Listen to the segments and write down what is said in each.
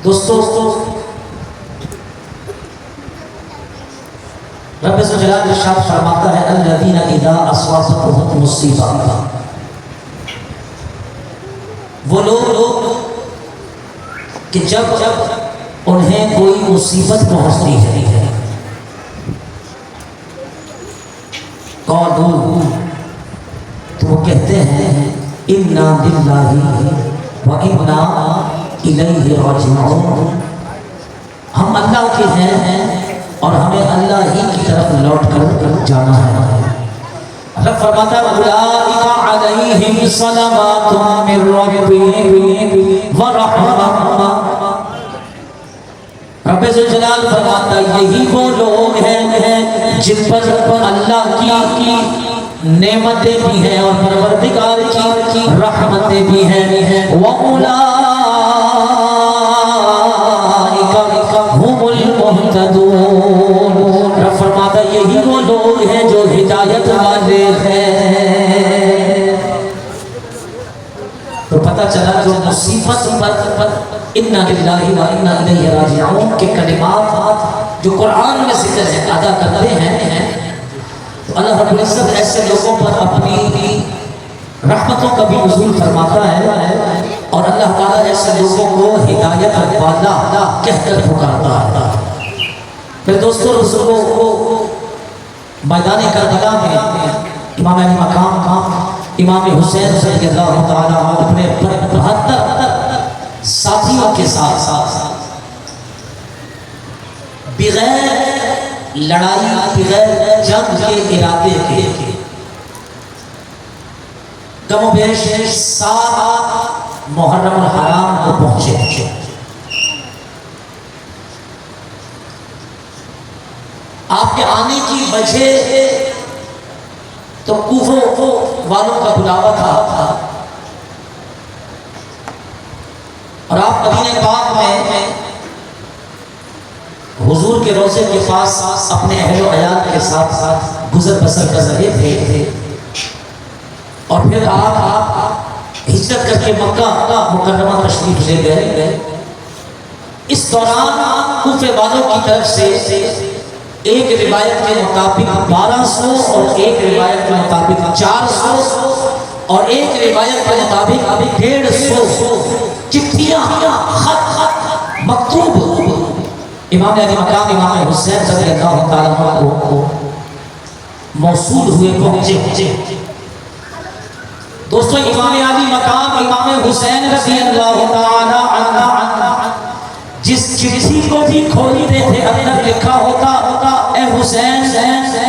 دوستو رب جلال ارشاد فرماتا ہے الذین اذا اصابتهم مصیبہ، وہ لوگ کہ جب انہیں کوئی مصیبت پہنچتی ہے قالوا، تو وہ کہتے ہیں انا للہ و انا الیہ راجعون، ہم اللہ کے ہیں اور ہمیں اللہ ہی کی طرف لوٹ کر جانا ہے۔ رب فرماتا ہے اولئک علیہم صلوات من ربہم ورحمہ، رب ذوالجلال فرماتا ہے یہی وہ لوگ ہیں جن پر اللہ کی نعمتیں بھی ہیں اور پروردگار کی رحمتیں بھی ہیں۔ وَأُولَٰئِكَ هُمُ الْمُهْتَدُونَ، رب فرماتا ہے یہی وہ لوگ ہیں جو ہدایت والے ہیں۔ تو پتہ چلا جو مصیبت پر اِنَّا لِلَّهِ وَإِنَّا إِلَيْهِ رَاجِعُونَ کے کلمات جو قرآن میں ذکر ہے ادا کرتے ہیں، تو اللہ رب العزت ایسے لوگوں پر اپنی رحمتوں کا بھی نزول فرماتا ہے اور اللہ تعالیٰ ایسے لوگوں کو ہدایت والا کہہ کر پکارتا ہے۔ پھر دوستوں رسولوں کو میدان کربلا میں امام علی مقام امام حسین رضی اللہ تعالیٰ اپنے 72 ساتھیوں کے ساتھ بغیر لڑائی بغیر جنگ کے ارادے کے کم و بیش 7 محرم الحرام کو پہنچے۔ آپ کے آنے کی وجہ تو کوفہ والوں کا بلاوا تھا اور آپ مدینہ پاک میں حضور کے روضے کے پاس اپنے اہل و عیال کے ساتھ گزر بسر کر رہے تھے اور پھر آپ ہجرت کر کے مکہ مکرمہ تشریف لے گئے۔ اس دوران کوفے والوں کی طرف سے ایک روایت کے مطابق 1200 اور ایک روایت کے مطابق 400 اور ایک روایت کے مطابق 150 چٹھیاں خط مکتوب امام علی مقام امام حسین رضی اللہ تعالیٰ کو موصول ہوئے پہنچے۔ دوستو امام علی مقام امام حسین رضی اللہ تعالیٰ عنہ جس چٹھی کو بھی کھولتے تھے اندر لکھا ہوتا اے حسین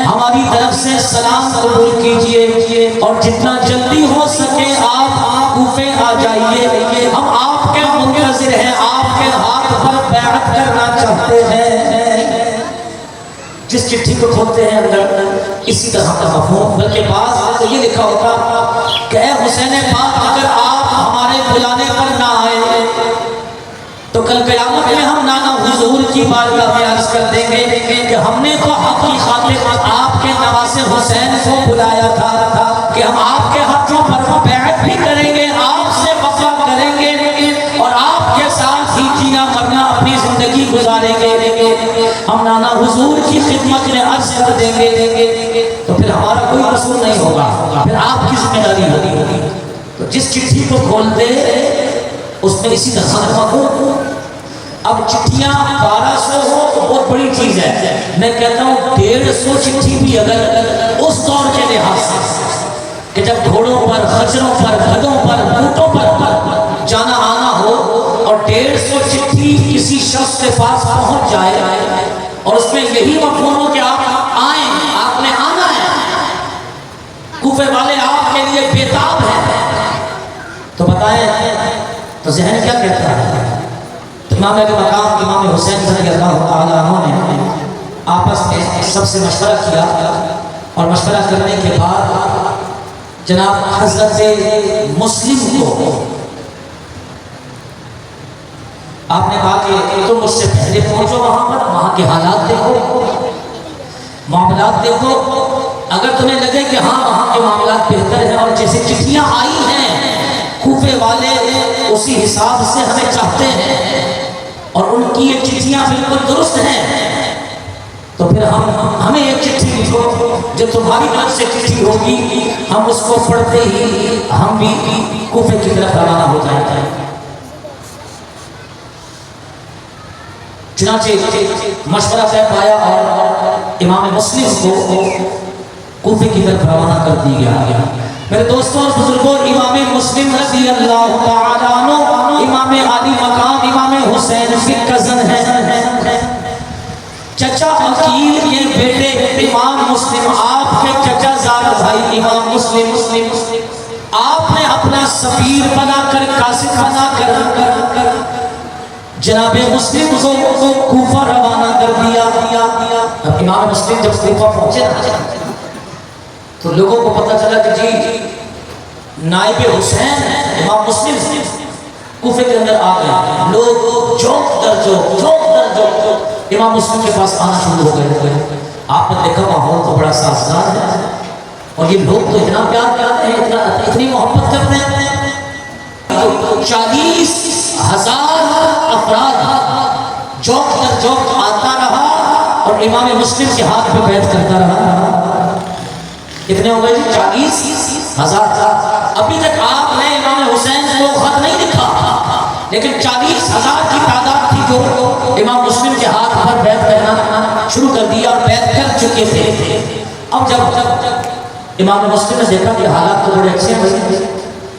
ہماری طرف سے سلام قبول کیجئے اور جتنا جلدی ہو سکے آپ کوفے آ جائیے، ہم آپ کے منتظر ہیں، آپ کے ہاتھ پر بیعت کرنا چاہتے ہیں۔ جس چٹھی کو کھولتے ہیں اندر اسی طرح کا مفہوم، بلکہ بعض یہ لکھا ہوتا کہ اے حسین پاک اگر آپ ہمارے بلانے پر نہ آئے تو کل قیامت میں ہم نانا حضور کی بارگاہ میں عرض کر دیں گے کہ ہم نے تو حق کی خاطر آپ کے نواسے حسین کو بلایا تھا کہ ہم آپ کے ہاتھوں پر بیعت بھی کریں گے، آپ سے وفا کریں گے اور آپ کے ساتھ ہی جینا مرنا اپنی زندگی گزاریں گے، ہم نانا حضور کی خدمت میں عرض کر دیں گے، تو پھر ہمارا کوئی قصور نہیں ہوگا، پھر آپ کی ذمہ داری ہوگی۔ تو جس چٹھی کو کھولتے اس میں اسی طرح مفہوم۔ اب چٹھیاں 1200 ہو تو بہت بڑی چیز ہے، میں کہتا ہوں 150 چٹھی بھی اگر اس دور کے لحاظ سے کہ جب گھوڑوں پر خچروں پر گدھوں پر اونٹوں پر جانا آنا ہو اور 150 چٹھی کسی شخص کے پاس پہنچ جائے اور اس میں یہی مفہوم ہو کہ آپ آئیں، آپ نے آنا ہے، کوفے والے آپ کے لیے بےتاب ہیں، تو بتائیں تو ذہن کیا کہتا ہے؟ امام علی مقام امام حسین رضی اللہ تعالیٰ عنہ نے آپس میں سب سے مشورہ کیا اور مشورہ کرنے کے بعد جناب حضرت مسلم کو آپ نے کہا کہ تم مجھ سے پہلے پہنچو وہاں پر، وہاں کے حالات دیکھو، معاملات دیکھو، اگر تمہیں لگے کہ ہاں وہاں کے معاملات بہتر ہیں اور جیسے چٹھیاں آئی ہیں کوفے والے اسی حساب سے ہمیں چاہتے ہیں چٹھیاں بالکل درست ہیں تو پھر ہمیں ایک چٹھی لکھو جو تمہاری طرف سے چٹھی ہوگی، ہم اس کو پڑھتے ہی ہم بھی کوفے کی طرف روانہ ہو جائیں گے۔ چنانچہ مشورہ طے پایا اور امام مسلم کو کوفے کی طرف روانہ کر دی گیا۔ میرے دوستوں اور بزرگوں، امام مسلم رضی اللہ تعالیٰ عنہ امام عالی مقام امام حسین کے کزن ہیں، چچا عقیل کے بیٹے امام مسلم، آپ کے چچا زاد بھائی امام مسلم، آپ نے اپنا سفیر بنا کر، قاصد بنا کر جناب مسلم کو کوفہ روانہ کر دیا۔ اب امام مسلم جب کوفہ پہنچے تو لوگوں کو پتہ چلا کہ جی نائب حسین امام مسلم کوفے کے اندر آ گئے۔ لوگ جوک در جوک امام مسلم کے پاس آنا شروع ہو گئے۔ آپ نے دیکھا ماحول تو بڑا سازگار ہے اور یہ لوگ تو اتنا پیار کرتے ہیں، اتنی محبت کرتے ہیں۔ 40,000 افراد جوک در جوک آتا رہا اور امام مسلم کے ہاتھ پہ بیعت کرتا رہا۔ کتنے ہو گئے جی؟ 40,000۔ ابھی تک آپ نے امام حسین کو خط نہیں لکھا، لیکن 40,000 کی تعداد تھی جو امام مسلم کے ہاتھ پر بیعت کرنا شروع کر دیا اور بیعت کر چکے تھے۔ اب جب امام مسلم نے دیکھا کہ حالات تو بڑے اچھے ہیں،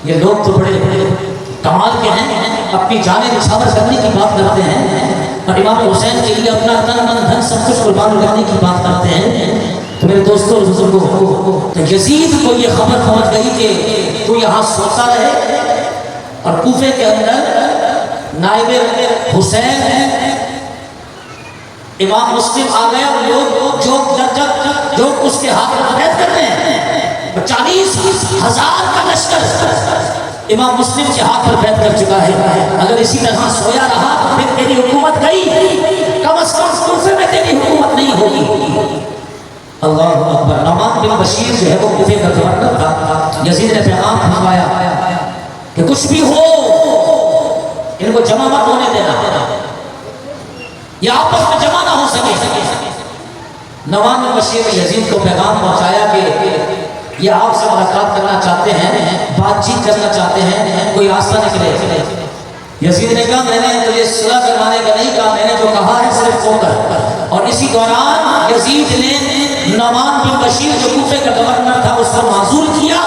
یہ لوگ تو بڑے کمال کے ہیں، اپنی جانیں نچھاور کرنے کی بات کرتے ہیں اور امام حسین کے لیے اپنا تن من دھن سب کچھ قربان کرنے کی بات کرتے ہیں، تو میرے دوستوں اور بزرگوں، تو یزید کو یہ خبر پہنچ گئی کہ تو یہاں سوتا رہے اور کوفے کے اندر نائب حسین امام مسلم آ گیا اور لوگ جو اس کے ہاتھ میں بیعت کر رہے ہیں۔ 40,000 کا لشکر امام مسلم کے ہاتھ پر بیعت کر چکا ہے۔ اگر اسی طرح سویا رہا تو پھر تیری حکومت گئی، کم از کم کوفے میں تیری حکومت نہیں ہوگی۔ اللہ اکبر۔ نعمان بن بشیر جو ہے وہ کوفے کا گورنر تھا۔ یزید نے پیغام بھجوایا کہ کچھ بھی ہو ان کو جمع مت ہونے دینا، یہ آپس میں جمع نہ ہو سکے۔ نعمان بن بشیر نے یزید کو پیغام پہنچایا کہ یہ آپ سے ملاقات کرنا چاہتے ہیں، بات چیت کرنا چاہتے ہیں، کوئی راستہ نکلے۔ یزید نے کہا میں نے تجھے صلح کروانے کا نہیں کہا، میں نے جو کہا ہے صرف وہ کر۔ اور اسی دوران یزید نے نعمان بن بشیر جو کوفے کا گورنر تھا اس کو معزول کیا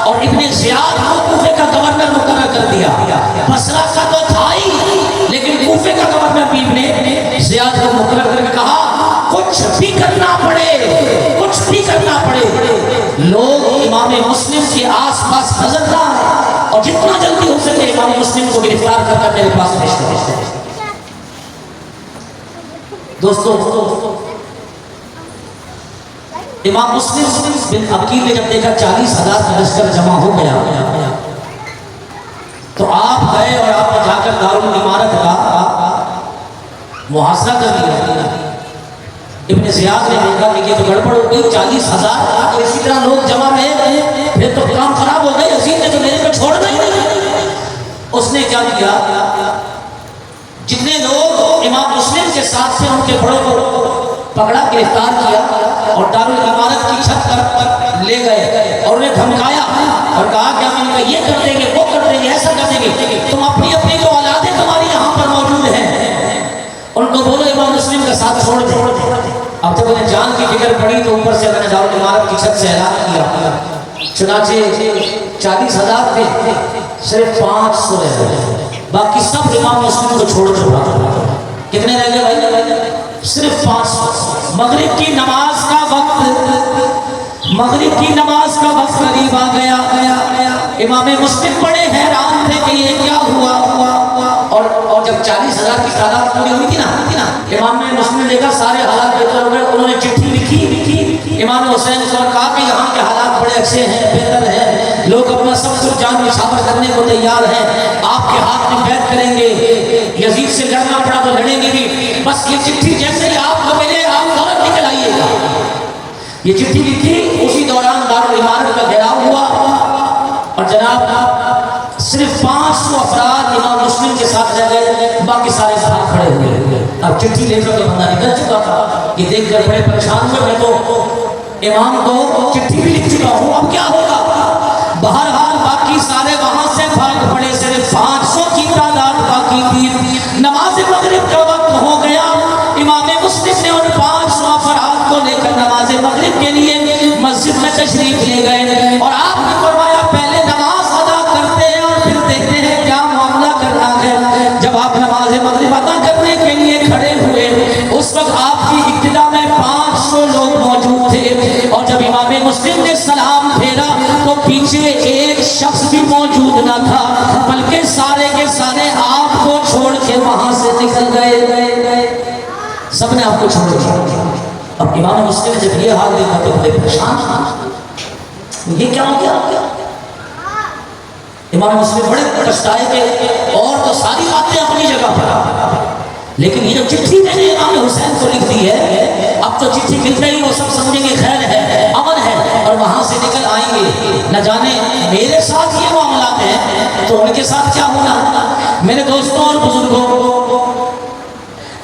اور ابن زیاد کو کوفے کا گورنر مقرر کر دیا۔ بصرہ کا تو تھا ہی، لیکن کوفے کا گورنر بھی ابن زیاد کو مقرر کر کے کہا کچھ بھی کرنا پڑے لوگ امام مسلم کے آس پاس نظر نہ آئے اور جتنا جلدی ہو سکے امام مسلم کو گرفتار کر میرے پاس پیش کرو۔ دوستو، امام مسلم بن عقیل نے جب دیکھا 40,000 کا لشکر جمع ہو گیا تو آپ گئے اور آپ نے جا کر دارالعمارت کا محاصرہ کر لیا۔ ابن زیاد نے دیکھا کہ یہ تو گڑبڑ ہو گئی، 40,000 اسی طرح لوگ جمع رہے، پھر تو کام خراب ہو گئے، یزید نے تو میرے کو چھوڑنا ہی نہیں۔ اس نے کیا کیا، جتنے لوگ امام مسلم کے ساتھ تھے ان کے بڑوں کو پکڑا، گرفتار کیا اور دارالعمارت کی چھت پر لے گئے اور انہیں دھمکایا اور کہا کہ ہم ان کا یہ کر دیں گے، وہ کر دیں گے، ایسا کر دیں گے، تم اپنی اپنی جو اولادیں تمہاری یہاں پر موجود ہیں ان کو بولو امام مسلم کا ساتھ چھوڑ دیں۔ اب جب انہیں جان کی فکر پڑی تو اوپر سے انہوں نے دارالعمارت کی چھت سے اعلان کیا، چنانچہ 40,000 تھے، صرف 500 رہ گئے، باقی سب امام مسلم کو چھوڑ دو۔ کتنے رہ گئے بھائی؟ صرف 500۔ مغرب کی نماز کا وقت قریب آ گیا۔ امام مسلم بڑے حیران تھے کہ یہ کیا ہوا، اور جب 40,000 کی تعداد پوری ہوئی تھی نا، امام مسلم نے دیکھا سارے حالات بہتر ہو گئے، انہوں نے چٹھی لکھی امام حسین کو اور کہا کہ یہاں کے حالات بڑے اچھے ہیں، بہتر ہیں، لوگ اپنا سب کچھ جان نچھاور کرنے کو تیار ہیں، آپ کے ہاتھ میں بیعت کریں گے، یزید سے لڑنا پڑا تو لڑیں گے بھی، بس یہ چٹھی جیسے ہی آپ کو ملے آپ فوراً نکل آئیے گا۔ یہ چٹھی لکھی، اسی دوران دارالعمارت کا گھیراؤ ہوا اور جناب صرف 500 افراد امام مسلم کے ساتھ رہ گئے، باقی سارے باہر کھڑے ہوئے۔ اب چٹھی لے کر تو بندہ نکل چکا تھا، یہ دیکھ کر بڑے پریشان ہوئے، میں تو امام کو چٹھی بھی لکھ چکا ہوں، اب کیا ہوگا؟ بہرحال باقی سارے وہاں سے بھاگ پڑے، صرف 500 کی تعداد باقی تھی۔ نماز مغرب کا وقت ہو گیا، امام مسلم نے ان 500 افراد کو لے کر نماز مغرب کے لیے مسجد میں تشریف لے گئے، اور آپ نے فرمایا پہلے نماز ادا کرتے ہیں اور پھر دیکھتے ہیں کیا معاملہ کرنا ہے۔ جب آپ نماز مغرب ادا کرنے کے لیے کھڑے ہوئے، اس وقت آپ کی ابتدا میں 500 لوگ موجود تھے، اور جب امام مسلم نے سلام پھیرا تو پیچھے ایک شخص بھی موجود نہ تھا، بلکہ سارے کے سارے آپ کو چھوڑ کے وہاں سے نکل گئے، سب نے آپ کو چھوڑ دیا۔ اب امام مسلم جب یہ حال دیکھا تو بڑے پریشان، یہ کیا ہو گیا؟ امام مسلم بڑے کشٹ آئے کہ اور تو ساری باتیں اپنی جگہ پر، لیکن یہ جو چٹھی میں نے امام حسین کو لکھ دی ہے، اب تو چٹھی مل گئی، وہ سب سمجھیں گے خیر ہے، امن ہے، اور وہاں سے نکل آئیں گے، نہ جانے میرے ساتھ یہ معاملات ہیں تو ان کے ساتھ کیا ہونا۔ میرے دوستوں اور بزرگوں،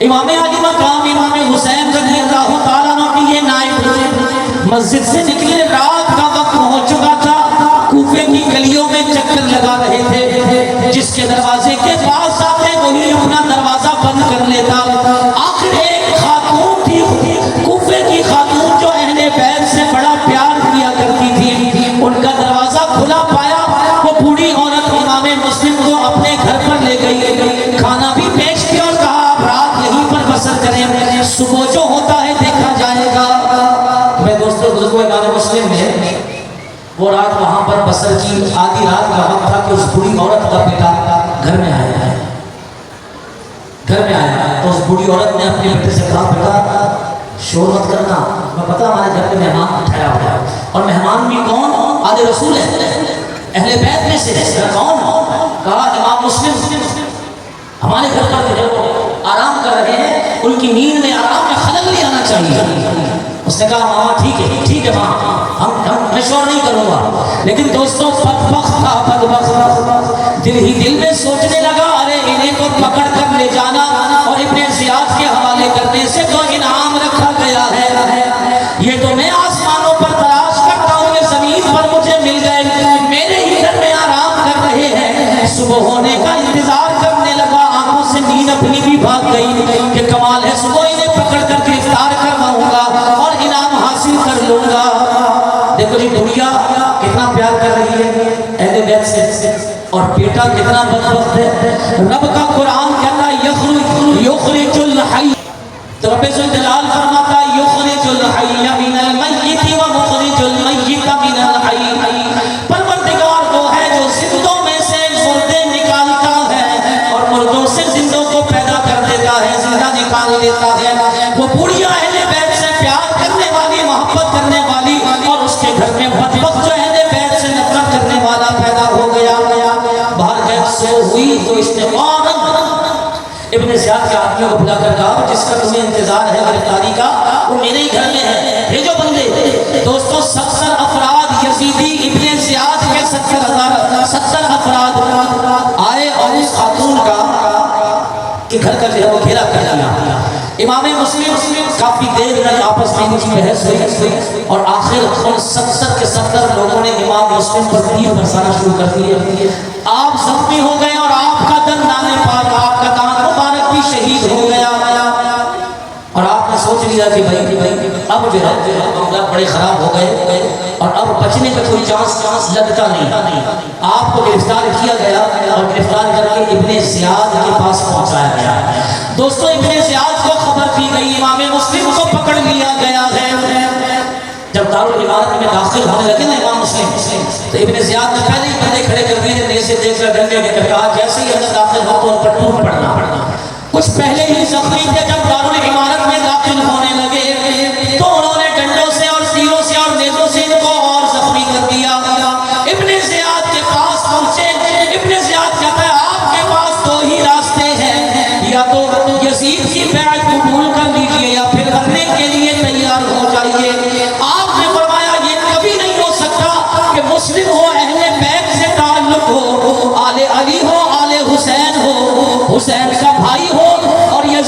امام علی مقام امام حسین رضی اللہ تعالیٰ عنہ کی یہ نائب مسجد سے نکلے، رات کا وقت ہو چکا تھا، کوفے کی گلیوں میں چکر لگا رہے تھے، جس کے دروازے کے پاس آتے وہی اپنا دروازہ بند کر لیتا۔ آخر ایک خاتون تھی، کوفے کی خاتون جو اہل بیت سے بڑا پیار کیا کرتی تھی، ان کا دروازہ کھلا پایا، وہ بوڑھی عورت امام مسلم کو اپنے گھر پر لے گئی، کھانا بھی پیش کیا اور کہا آپ رات یہیں پر بسر کریں، صبح جو ہوتا ہے دیکھا جائے گا۔ میں دوستوں بزرگوں، امام مسلم نے وہ رات وہاں پر بسر کی، آدھی رات کا وقت تھا کہ اس بوڑھی عورت کا بیٹا گھر میں آیا ہے، گھر میں آیا تو اس بوڑھی عورت نے اپنے بیٹے سے کہا بیٹا شور مت کرنا، میں پتا ہمارے گھر میں مہمان ٹھہرا ہوا ہے، اور مہمان بھی کون؟ آل رسول ہے، اہل بیت میں سے ہے، کون؟ کہا امام مسلم ہمارے گھر پر آرام کر رہے ہیں، ان کی نیند میں آرام میں خلل نہیں آنا چاہیے۔ اس نے کہا ماما ٹھیک ہے ماں، میں شور نہیں کروں گا۔ لیکن دوستوں بدبخت دل ہی دل میں سوچنے لگا ارے انہیں کو پکڑ کر لے جانا اور ابن زیاد کے حوالے کرنے سے تو انعام رکھا گیا ہے، یہ تو میں آسمانوں پر تلاش کرتا ہوں، یہ زمین پر مجھے مل گئے، میرے ہی گھر میں آرام کر رہے ہیں۔ صبح ہونے کا انتظار کرنے لگا، آنکھوں سے نیند اپنی بھی بھاگ گئی کہ کمال ہے، صبح انہیں پکڑ کر گرفتار کرواؤں گا اور انعام حاصل کر لوں گا۔ دیکھو جی دنیا کتنا پیار کر رہی ہے اہل بیت سے، اور بیٹا کتنا بدبخت ہے۔ رب کا قرآن کہتا ہے یخرج الحی، تو رب ذوالجلال فرماتا ہے یخرج الحی من المیت ومخرج المیت من الحی، پروردگار وہ ہے جو زندوں میں سے مردے نکالتا ہے اور مردوں سے زندوں کو پیدا کر دیتا ہے، زندہ نکال دیتا ہے۔ وہ بوڑھی اہل بیت سے پیار کرنے والی، محبت کرنے والی، اور اس کے گھر میں بدبخت جو اہل بیت سے نفرت کرنے والا پیدا ہو گیا۔ باہر گئے سو ہوئی تو اس نے ابن زیاد کے آدمیوں کو بلا کر کہا جس کا تمہیں انتظار ہے گرفتاری کا وہ میرے ہی گھر میں ہے، بھیجو بندے۔ دوستوں 70 افراد یزیدی ابن زیاد کے 70 افراد آئے اور اس خاتون کا کہ گھر کا جو ہے وہ گھیرا کر دیا۔ امام مسلم کافی دیر تک آپس میں ان کی بحث ہوئی اور آخر ان 70 کے 70 لوگوں نے امام مسلم پر تیر برسانا شروع کر دیے۔ آپ زخمی ہو گئے اور آپ کا دندان پاک، آپ کا دانت مبارک بھی شہید ہو گیا، اور آپ نے سوچ لیا کہ بھائی اب جو ہے معاملہ بڑے خراب ہو گئے اور اب بچنے کا کوئی چانس لگتا نہیں۔ آپ کو گرفتار کیا گیا اور گرفتار کر کے ابن زیاد کے پاس پہنچایا گیا۔ دوستوں ابن زیاد کو خبر دی گئی، امام مسلم کو پکڑ لیا گیا ہے۔ جب دارالعمارت میں داخل ہونے لگے نا امام مسلم تو ابن زیاد نے پہلے ہی بندے کھڑے کر دیے، نیزے سے دیکھ کر ڈنڈے لے کر کہا جیسے ہی اندر داخل ہو تو ان پر ٹوٹ پڑنا۔ کچھ پہلے ہی زخمی تھے، جب دارالعمارت میں داخل ہونے لگے تو انہوں نے ڈنڈوں سے اور تیروں سے اور نیزوں سے ان کو اور زخمی کر دیا۔ ابن زیاد کے پاس پہنچے، ابن زیاد کہتا ہے آپ کے پاس دو ہی راستے ہیں، یا تو یزید کی بیعت قبول کر لیجئے یا پھر مرنے کے لیے تیار ہو جائیے۔ آپ نے فرمایا یہ کبھی نہیں ہو سکتا کہ مسلم ہو، اہل بیت سے تعلق ہو، آل علی ہو، آل حسین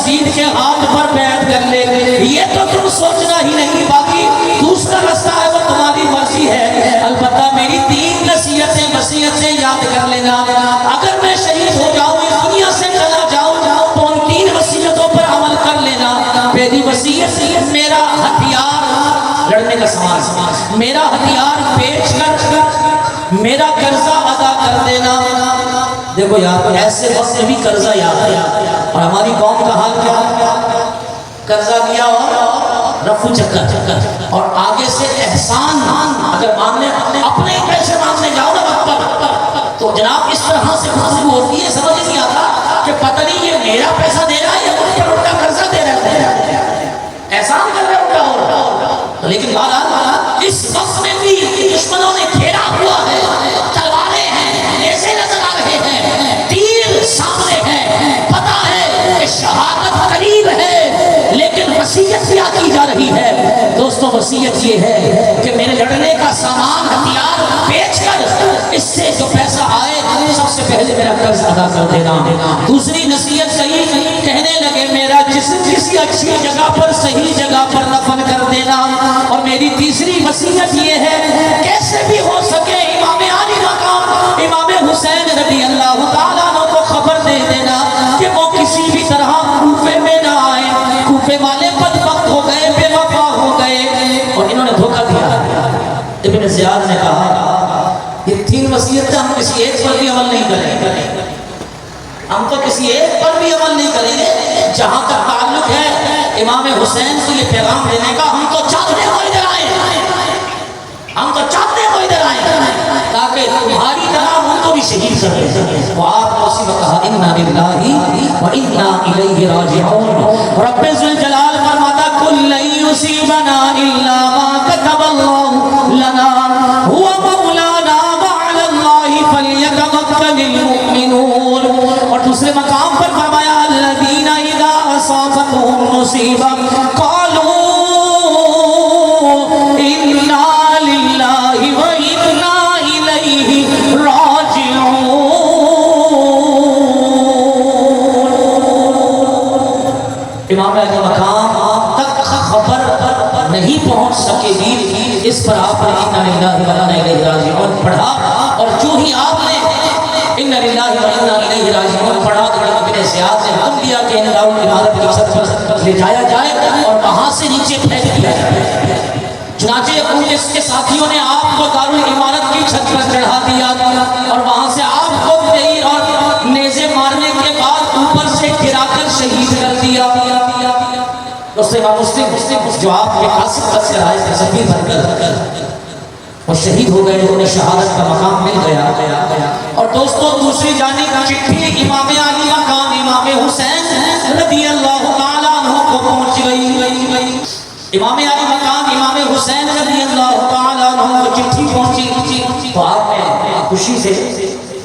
یزید کے ہاتھ پر بیعت کر لے، یہ تو تم سوچنا ہی نہیں، باقی دوسرا رستہ ہے وہ تمہاری مرضی ہے، البتہ میری 3 نصیحتیں وصیتیں یاد کر لینا، اگر میں شہید ہو جاؤں اس دنیا سے چلا جاؤں تو ان 3 وصیتوں پر عمل کر لینا۔ پہلی وصیت، میرا ہتھیار لڑنے کا سامان، میرا ہتھیار بیچ کر میرا قرضہ ادا کر دینا۔ دیکھو یار ایسے وقت بھی قرضہ یاد ہے، اور ہماری قوم کا حال کیا، قرضہ دیا اور رفو چکر، اور آگے سے احسان اگر مانگنے اپنے ہی پیسے مانگنے جاؤ نا وقت پر تو جناب اس طرح سے خوشبو ہوتی ہے، سمجھ نہیں آتا کہ پتہ نہیں یہ میرا پیسہ دے رہا ہے یا ان پر الٹا قرضہ دے رہا ہے، احسان کر رہا ہے الٹا۔ لیکن بہرحال اس وقت میں بھی دشمنوں نے گھیرا ہوا ہے، تلواریں ہیں، نیزے نظر آ رہے ہیں، تیر سامنے ہے، پتہ ہے کہ شہادت قریب ہے، لیکن وصیت کیا کی جا رہی ہے؟ دوستو وصیت یہ ہے کہ میرے لڑنے کا سامان ہتھیار بیچ کر اس سے جو پیسہ آئے سب سے پہلے میرا قرض ادا کر دینا۔ دوسری نصیحت کہنے لگے میرا جسم کسی اچھی جگہ پر صحیح جگہ پر دفن کر دینا، اور میری تیسری وصیت یہ ہے کیسے بھی ہو سکے امام عالی مقام امام حسین رضی اللہ تعالیٰ عنہ کو خبر دے دینا کہ وہ کسی بھی طرح کوفے میں نہ آئے، کوفے والے بدبخت ہو گئے، بے وفا ہو گئے، اور انہوں نے دھوکہ دیا۔ ابن زیاد نے کہا یہ 3 وصیتیں ہم کسی ایک پر بھی عمل نہیں کریں گے، ہم تو کسی ایک پر بھی عمل نہیں کریں گے، جہاں تک تعلق ہے امام حسین کو یہ پیغام دینے کا، ہم تو چاہتے ہو ادھر آئے، ہم تو چاہتے ہو ادھر آئے تاکہ تمہاری طرح ان کو بھی شہید کر دیں۔ وہ آپ نے اسی وقت کہا انا للہ و انا الیہ راجعون۔ رب ذوالجلال فرماتا کل لن یصیبنا الا ما کتب اللہ لنا هو مولانا وعلی اللہ فلیتوکل المؤمنون۔ اور دوسرے مقام پر فرمایا الذین اذا اصابتهم مصیبہ قالوا انا للہ و انا الیہ راجعون۔ امام علی مقام تک خبر نہیں پہنچ سکے گی، اس پر آپ نے انا للہ و انا الیہ راجعون پڑھا، اور جو ہی آپ نے انا للہ و انا الیہ راجعون پڑھا تو ابن زیاد نے حکم دیا کہ ان دارال عمارت کی چھت پر لے جایا جائے اور وہاں سے نیچے پھینک دیا جائے۔ چنانچہ اس کے ساتھیوں نے آپ کو دارالعمارت کی چھت پر چڑھا دیا اور وہاں سے آپ کو تیر اور نیزے مارنے کے بعد اوپر سے گرا کر شہید کر دیا۔ دوسرے امام مسلم جو آپ کے قاصد پر سے آئے تھے زمین بن کر وہ شہید ہو گئے، انہیں شہادت کا مقام مل گیا۔ اور دوستو دوسری جانب چٹھی امام علی مقام امام حسین رضی اللہ تعالیٰ عنہ کو پہنچ گئی۔ امام علی مقام امام حسین رضی اللہ تعالیٰ عنہ کو چٹھی پہنچی تو آپ نے خوشی سے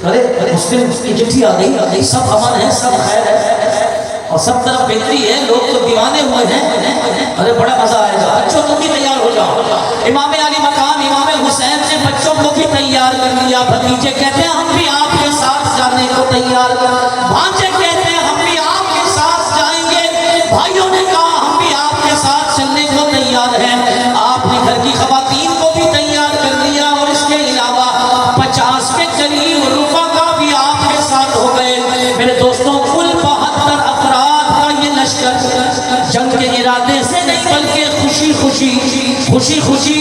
ارے مسلم کی چٹھی آ گئی، سب امن ہے، سب خیر ہے اور سب طرف بہتری ہے، لوگ تو دیوانے ہوئے ہیں، ارے بڑا مزہ آئے گا، بچوں کو بھی تیار ہو جاؤ۔ امام علی مقام امام حسین نے بچوں کو بھی تیار کر لیا، بھتیجے کہتے ہیں ہم بھی آپ کے ساتھ جانے کو تیار، بھانجے کہتے ہیں ہم بھی آپ کے ساتھ جائیں گے، بھائیوں نے کہا ہم بھی آپ کے ساتھ چلنے کو تیار ہیں۔ آپ نے گھر کی خواتین کو بھی تیار کر لیا اور اس کے علاوہ 50 کے قریب رفقا بھی آپ کے ساتھ ہو گئے۔ میرے دوستوں کل 72 افراد کا یہ لشکر جنگ کے ارادے سے نہیں بلکہ خوشی خوشی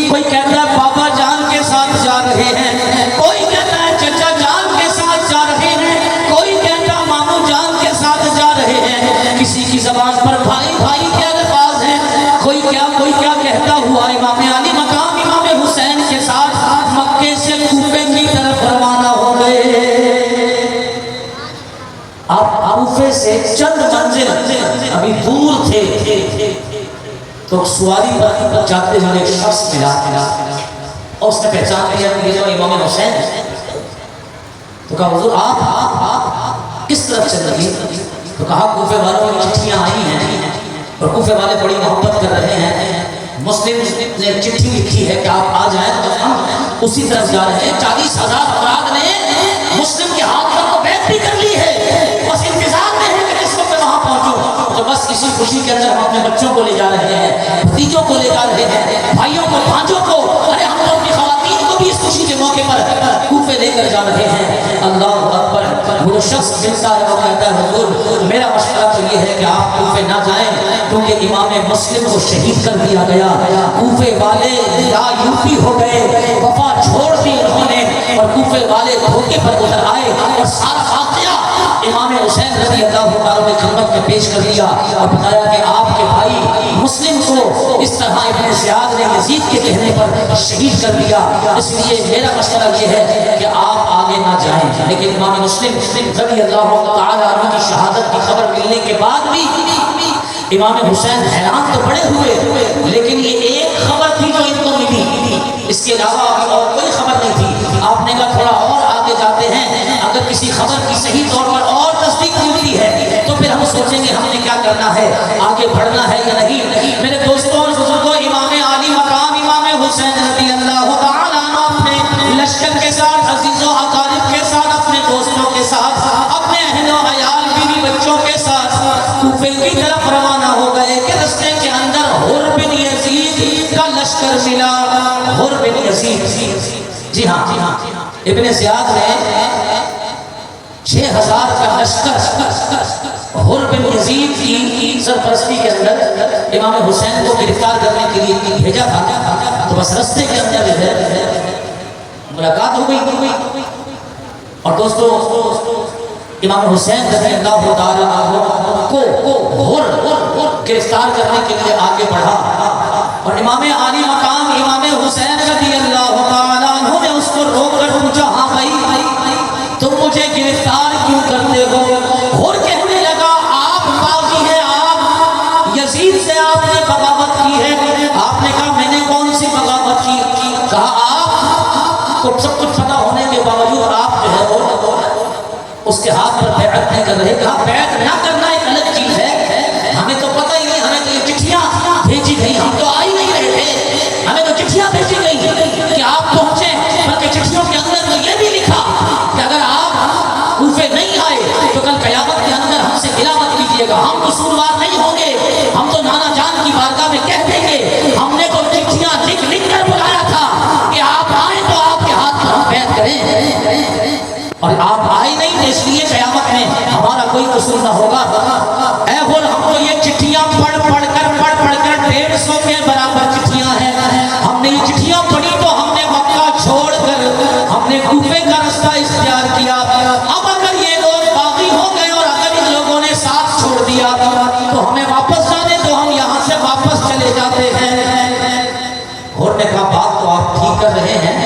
کوئی کہتا ہے بابا جان کے ساتھ جا رہے ہیں، کوئی کہتا ہے چچا جان کے ساتھ جا رہے ہیں، کوئی کہتا ہے ماموں جان کے ساتھ جا رہے ہیں، کسی کی زبان پر بھائی بھائی کے الفاظ ہیں، کوئی کیا کہتا ہوا امام علی مقام امام حسین کے ساتھ مکے سے کوفے کی طرف روانہ ہو گئے۔ آپ کوفے سے چند منزل ابھی دور تھے تو سواری پر جاتے ہوئے ایک شخص ملا اور اس نے پہچان لیا کہ یہ جو امام حسین ہے، تو کہا حضور آپ کس طرف چل رہی ہیں؟ تو کہا کوفے والوں کی چٹھیاں آئی ہیں اور کوفے والے بڑی محبت کر رہے ہیں، مسلم نے چٹھی لکھی ہے کہ آپ آ جائیں تو ہم اسی طرف جا رہے ہیں۔ 40,000 افراد نے مسلم کے ہاتھ پر تو بیعت بھی کر لی ہے، بس انتظار میں ہے کہ کس وقت میں وہاں پہنچوں۔ اسی خوشی کے اندر ہم اپنے بچوں کو لے جا رہے ہیں، بھتیجوں کو لے جا رہے ہیں، بھائیوں کو، بھانجوں کو، ارے ہم تو اپنی خواتین کو بھی اس خوشی کے موقع پر کوفے لے کر جا رہے ہیں۔ اللہ اکبر۔ وہ شخص ملتا ہے وہ کہتا ہے حضور میرا مشورہ تو یہ ہے کہ آپ کوفے نہ جائیں کیونکہ امام مسلم کو شہید کر دیا گیا، کوفے والے یا یوپی ہو گئے، وفا چھوڑ دی انہوں نے، اور کوفے والے دھوکے پر اتر آئے اور سارا واقعہ امام حسین رضی اللہ عنہ نے خدمت میں پیش کر دیا اور بتایا کہ آپ کے بھائی مسلم کو اس طرح ابن زیاد نے یزید کے کہنے پر شہید کر دیا، اس لیے میرا مشورہ یہ ہے کہ آپ آگے نہ جائیں۔ لیکن امام مسلم رضی اللہ تعالی عنہ کی شہادت کی خبر ملنے کے بعد بھی امام حسین حیران تو بڑے ہوئے، لیکن یہ ایک خبر تھی جو ان کو ملی، اس کے علاوہ اور کوئی خبر نہیں تھی۔ آپ نے کہا تھوڑا اور آگے جاتے ہیں، اگر کسی خبر کی صحیح طور پر اور تصدیق ملتی ہے تو پھر ہم سوچیں گے ہم نے کیا کرنا ہے، آگے بڑھنا ہے یا نہیں۔ میرے دوستوں اور بزرگوں، امام عالی مقام امام حسین رضی اللہ تعالیٰ عنہ اپنے لشکر کے ساتھ، عزیز و اقارب کے ساتھ، اپنے دوستوں کے ساتھ، اپنے اہل و عیال بیوی بچوں کے ساتھ کوفے کی طرف روانہ ہو گئے کہ رستے کے اندر حر بن یزید کا لشکر ملا۔ حر بن یزید، جی ہاں، ابن زیاد نے 6000 کا لشکر حر بن یزید کی سرپرستی کے اندر امام حسین کو گرفتار کرنے کے لیے بھیجا تھا، تو بس رستے کے اندر جو ہے ملاقات ہو گئی، اور دوستو امام حسین رضی اللہ تعالیٰ عنہ کو گرفتار کرنے کے لیے آگے بڑھا، اور امام عالی مقام امام حسین رضی اللہ تعالیٰ عنہ نے اس کو روک کر پوچھا، ہاں بھائی تم مجھے گرفتار کیوں کرتے ہو؟ اور کہنے لگا آپ باغی ہیں، آپ یزید سے آپ نے بغاوت کی ہے۔ آپ نے کہا میں نے کون سی بغاوت کی؟ کہا آپ کو سب کچھ پتا ہونے کے باوجود آپ جو ہے وہ اس کے ہاتھ پر بیعت نہیں کر رہے۔ کہا بیعت نہ کرنا ایک الگ چیز ہے، ہمیں تو پتہ ہی نہیں، ہمیں تو یہ چٹھیاں بھیجی گئی، ہم تو آ ہی نہیں رہے تھے، ہمیں تو چٹھیاں بھیجی گئی کہ آپ پہنچے، بلکہ چٹھیوں کے اندر تو یہ بھی لکھا کہ اگر آپ کوفے نہیں آئے تو کل قیامت کے اندر ہم سے گلہ مت کیجیے گا، ہم قصوروار نہیں ہوں گے، ہم تو نانا جان کی بارگاہ میں کہہ دیں گے ہم نے تو چٹھیاں لکھ لکھ کر بلایا تھا کہ آپ آئیں تو آپ کے ہاتھ پر ہم بیعت کریں، اور آپ آئے نہیں تو اس لیے قیامت میں ہمارا کوئی قصور نہ ہوگا۔ اے غل، ہم کو یہ چٹھیاں پڑھ پڑھ کر 150 کے برابر چٹھیاں ہیں، ہم نے یہ چٹھیاں پڑھی تو ہم نے مکہ چھوڑ کر ہم نے کوفے کا رستہ اختیار کیا۔ اب اگر یہ لوگ باغی ہو گئے اور اگر ان لوگوں نے ساتھ چھوڑ دیا تو ہمیں واپس جانے تو ہم یہاں سے واپس چلے جاتے ہیں۔ غل نے کہا بات تو آپ ٹھیک کر رہے ہیں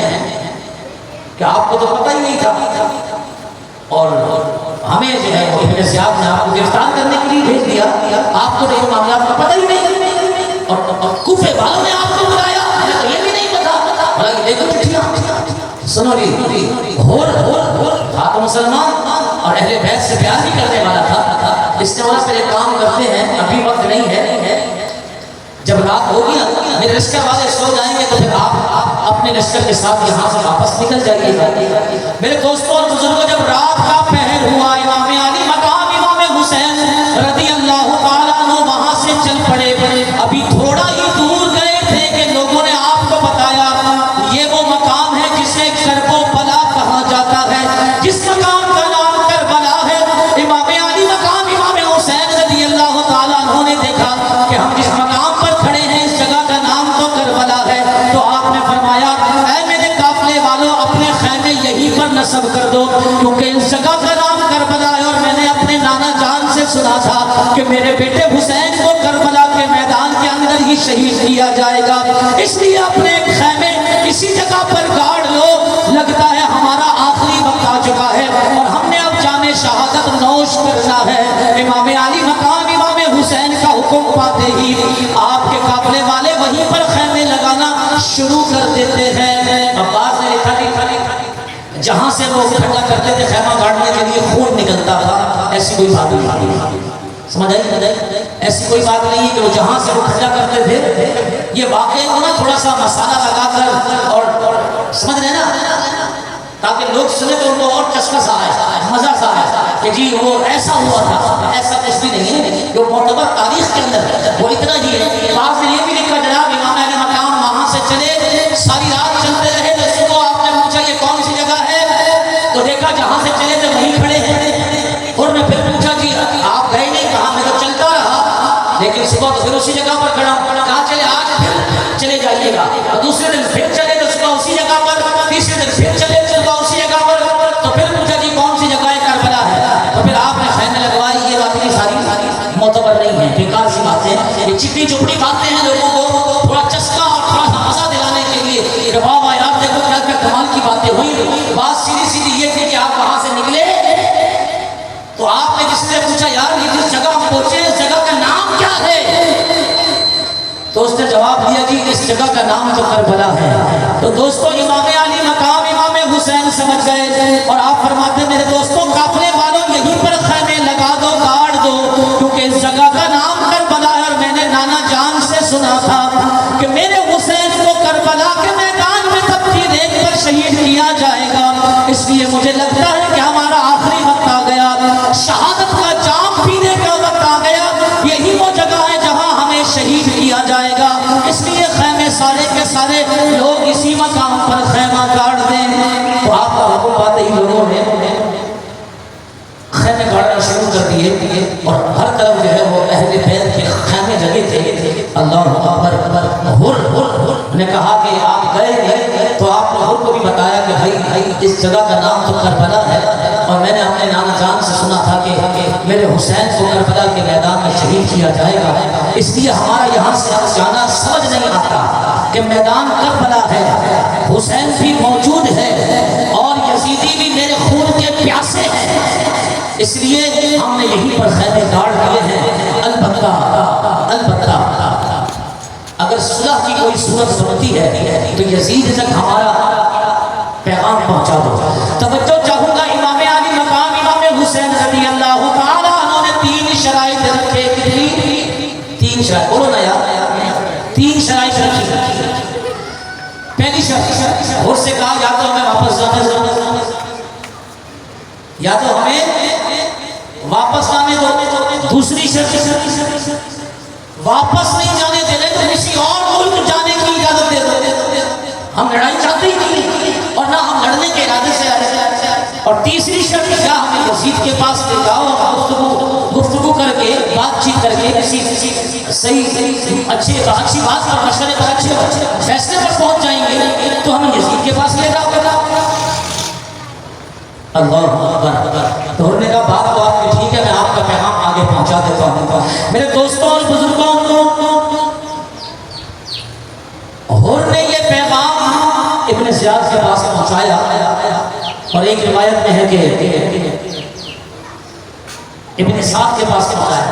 کہ آپ کو تو پتہ ہی نہیں تھا، اور ہمیں جو ہے وہ ابن زیاد نے آپ کو گرفتار کرنے کے لیے بھیج دیا، آپ کو تو یہ معاملات کا پتہ ہی نہیں، اور کوفے والوں نے آپ کو بلایا، ہمیں تو یہ بھی نہیں پتا۔ بھلا دیکھو چٹھیاں، سنو جی، تھا تو مسلمان اور اہل بیت سے پیار بھی کرنے والا تھا، اس نے وہاں پر ایک کام کرتے ہیں، ابھی وقت نہیں ہے، جب رات ہوگی نا میرے لشکر والے سو جائیں گے تو پھر آپ اپنے لشکر کے ساتھ یہاں سے واپس نکل جائیے گا۔ میرے دوستوں اور بزرگوں، جب رات کا پہر ہوا، امام علی مقام امام حسین رضی اللہ تعالیٰ عنہ وہاں سے چل پڑے، ابھی تھوڑا ہی دور گئے تھے کہ لوگوں نے آپ کو بتایا یہ وہ مقام ہے جسے کرب و بلا کہا جاتا ہے، جس مقام کا نام کربلا ہے۔ امام علی مقام امام حسین رضی اللہ تعالیٰ عنہ نے دیکھا کہ ہم جس مقام پر کھڑے ہیں اس جگہ کا نام تو کربلا ہے، تو آپ نے فرمایا اے میرے قافلے والوں اپنے خیمے یہیں پر نصب کر دو، کیونکہ اس جگہ کا نام کربلا ہے، اور میں نے اپنے نانا جان سے سنا تھا کہ میرے بیٹے حسین کو کربلا کے میدان کے اندر ہی شہید کیا جائے گا، اس لیے اپنے خیمے اسی جگہ پر گاڑ لو، لگتا ہے ہمارا آخری وقت آ چکا ہے اور ہم نے اب جام شہادت نوش کرنا ہے۔ امام علی مقام امام حسین کا حکم پاتے ہی آپ کے قافلے والے وہیں پر خیمے لگانا شروع کر دیتے ہیں۔ عباس نے لکھا جہاں سے وہ کھڑا کرتے تھے خیمہ گاڑنے کے لیے خون نکلتا تھا، ایسی کوئی بات نہیں، سمجھ آئی؟ ایسی کوئی بات نہیں ہے کہ وہ جہاں سے وہ کھڑا کرتے تھے، یہ واقعی ہونا تھوڑا سا مسالہ لگا کر اور سمجھ رہے نا، تاکہ لوگ سنے تو ان کو اور چسکا سا آئے، مزہ سا آئے کہ جی وہ ایسا ہوا تھا، ایسا کچھ بھی نہیں ہے، جو معتبر تاریخ لیکن صبح تو پھر اسی جگہ پر کھڑا ہوں. کہا چلے آج پھر چلے جائیے گا, اور دوسرے دن پھر چلے تو صبح اسی جگہ پر, تیسرے دن پھر چلے تو صبح اسی جگہ پر. تو پھر پوچھا جی کون سی جگہ کربلا ہے, تو پھر آپ نے خیمے لگوائی. یہ باتیں ساری معتبر نہیں ہیں, بیکار سی باتیں, یہ چپڑی چپڑی باتیں ہیں لوگوں کو تھوڑا چسکا اور تھوڑا مزہ دلانے کے لیے کہ واہ واہ یار دیکھو کیا کیا کمال کی باتیں ہوئی. بات سیدھی سیدھی یہ تھی کہ آپ وہاں سے نکلے تو آپ نے جس نے پوچھا یار یہ جس جگہ ہم پہنچے اس جگہ کا نام کیا ہے, تو اس نے جواب دیا جی اس جگہ کا نام تو کربلا ہے. تو دوستو امام علی مقام امام حسین سمجھ گئے, اور آپ فرماتے میرے دوستوں قافلے والوں یہیں پر خیمے لگا دو, گاڑ دو, کیونکہ اس جگہ کا نام کربلا ہے. اور میں نے نانا جان سے سنا تھا کہ میرے حسین کو کربلا کے میدان میں تبدیل ایک پر شہید کیا جائے گا, اس لیے مجھے لگتا ہے کہ ہمارا آخری وقت آ گیا, شہادت کا جام پینے کا وقت آ گیا. یہی وہ جگہ ہے جہاں ہمیں شہید کیا جائے گا, اس لیے خیمے سارے کے سارے لوگ اسی مقام پر خیمہ گاڑ دیں. تو آپ کا حکم پاتے ہی لوگوں نے خیمے گاڑنا شروع کر دیے, اور ہر طرف جو ہے وہ اہل بیت کے خیمے جگہ تھے. اللہ اکبر نے کہا کہ آپ گئے تو آپ نے حر کو بھی بتایا کہ بھائی اس جگہ کا نام تو کربلا ہے, اور میں نے اپنے نانا جان سے سنا تھا کہ میرے حسین کو کربلا کے میدان میں شہید کیا جائے گا, اس لیے ہمارا یہاں سے جانا سمجھ نہیں آتا کہ میدان کربلا ہے, حسین بھی موجود ہے اور یزیدی بھی میرے خون کے پیاسے ہیں, اس لیے ہم نے یہیں پر خیمے گاڑ دیے ہیں. البتہ اگر صلح کی کوئی صورت بنتی ہے تو یزید تک ہمارا پیغام پہنچا دو. توجہ چاہوں گا, امام علی مقام امام حسین رضی اللہ تعالیٰ عنہ نے 3 شرائط رکھے. کتنی؟ 3 شرائط, بولو نا یار, 3 شرائط رکھی. پہلی شرط اور سے کہا یا تو ہمیں واپس جانے دو, یا تو ہمیں واپس آنے دو. دوسری شرط واپس نہیں جانے دے رہے تو کسی اور ملک جانے کی اجازت دے دو. ہم لڑائی چاہتے ہی نہیں اور نہ ہم لڑنے کے ارادے سے آئے. اور تیسری شرط کیا, ہمیں یزید کے پاس لے جاؤ, گفتگو کر کے بات چیت کر کے کسی صحیح اچھی بات پر مشورے پر اچھے فیصلے پر پہنچ جائیں گے تو ہمیں یزید کے پاس لے جاؤ. اللہ اکبر. تو انہوں نے کہا بات تو آپ کی ٹھیک ہے, میں آپ کا پیغام آگے پہنچا دیتا ہوں. میرے دوستوں اور بزرگوں حر نے یہ پیغام ابن زیاد کے پاس پہنچایا, اور ایک روایت میں ہے کہ ابن سعد کے پاس پہنچایا.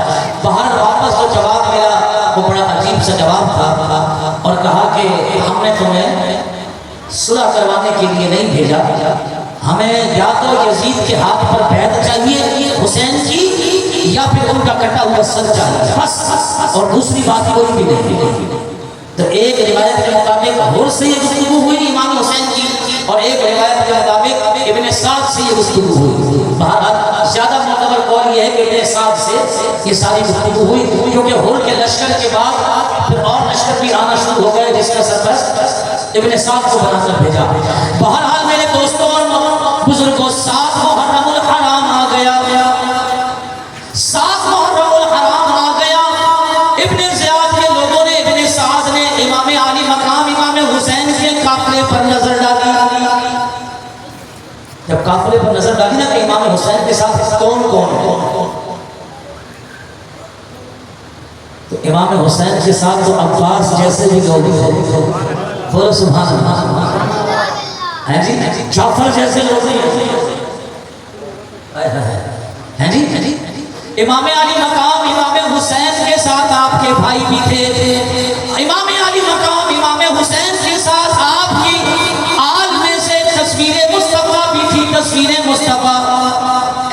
باہر واپس جو جواب ملا وہ بڑا عجیب سا جواب تھا, اور کہا کہ ہم نے تمہیں صلح کروانے کے لیے نہیں بھیجا, ہمیں یا تو یزید کے ہاتھ پر بیعت چاہیے حسین کی, یا پھر ان کا کٹا ہوا سر چاہیے بس, اور دوسری بات کوئی بھی نہیں. تو ایک روایت کے مطابق حر سے یہ گفتگو ہوئی امام حسین کی, اور ایک روایت کے مطابق ابن سعد سے یہ گفتگو ہوئی. بہرحال زیادہ معتبر قول یہ ہے کہ ابن سعد سے یہ ساری گفتگو ہوئی, کیونکہ حر کے لشکر کے بعد پھر اور لشکر بھی آنا شروع ہو گئے جس کا سرپرست ابن سعد کو بنا کر بھیجا. بہرحال میرے دوستوں اور بزرگوں, 7 محرم الحرام آ گیا, 7 محرم الحرام آ گیا. ابن زیاد کے لوگوں نے, ابن سعد نے امام علی مقام امام حسین کے قافلے پر نظر ڈالی. جب قافلے پر نظر ڈالی نا کہ امام حسین کے ساتھ کون تو امام حسین کے ساتھ تو عباس جیسے بھی لوگ ہیں, بولو سبحان اللہ, ہیں جی, جعفر جیسے لوگ ہیں جی. امام علی مقام امام حسین کے ساتھ آپ کے بھائی بھی تھے, امام علی مقام امام حسین کے ساتھ آپ کی آل میں سے تصویر مصطفیٰ بھی تھی, تصویر مصطفیٰ,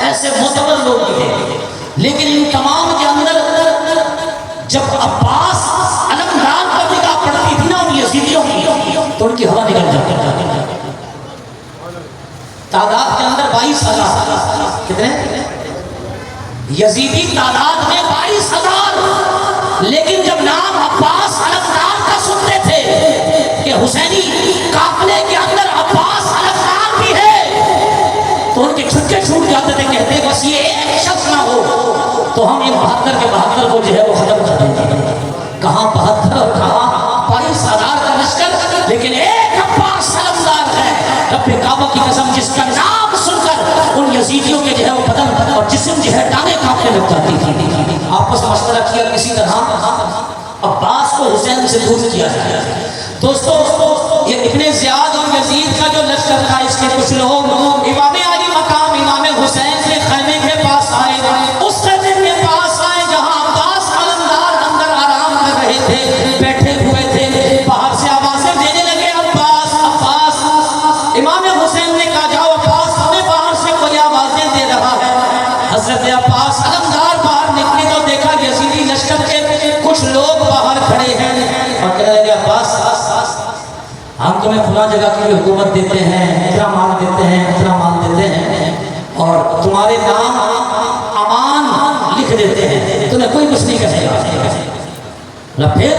ایسے معتبر لوگ بھی تھے. لیکن ان تمام کے اندر جب عباس علمدار پر نگاہ پڑتی تھی نا ان یزیدیوں کی, تو ان کی ہوا نکل جاتی تھی. تعداد کے اندر 22,000, کتنے یزیدی تعداد میں 22,000, لیکن جب نام عباس علمدار کا سنتے تھے کہ حسینی قافلے کے اندر عباس علمدار بھی ہے, تو ان کے چھٹکے چھوٹ جاتے تھے, کہتے بس یہ ایک شخص نہ ہو تو ہم یہ بات 72 کے 72 کو جو ہے وہ ختم کر دیں گے. کہاں 72 اور کہاں 22,000 کا لشکر، لیکن ایک عباس علمدار ہے. رب کعبہ کی قسم جس کا نام سن کر ان یزیدیوں کے جو ہے وہ بدن اور جسم جو ہے ٹانگیں کانپنے لگ جاتی تھی. آپس میں مشورہ کیا کسی طرح عباس کو حسین سے دور کیا جائے. دوستو یہ ابن زیاد اور یزید کا جو لشکر تھا، اس کے کچھ لوگ امام علی مقام امام حسین کے خیمے کے پاس آئے. اس خیمے کے پاس آئے جہاں عباس علمدار اندر آرام کر رہے تھے، بیٹھے ہوئے تھے. باہر سے آوازیں دینے لگے عباس عباس. امام حسین نے کہا جاؤ عباس، ہمیں باہر سے کوئی آوازیں دے رہا ہے. حضرت عباس علمدار باہر نکلے تو دیکھا یزیدی لشکر کے کچھ لوگ باہر کھڑے ہیں اور کہنے لگے عباس ہم تمہیں فلاں جگہ کی بھی حکومت دیتے ہیں، اتنا مال دیتے ہیں، اتنا مال دیتے ہیں اور تمہارے نام امان لکھ دیتے ہیں، تمہیں کوئی کچھ نہیں کہے گا. پھر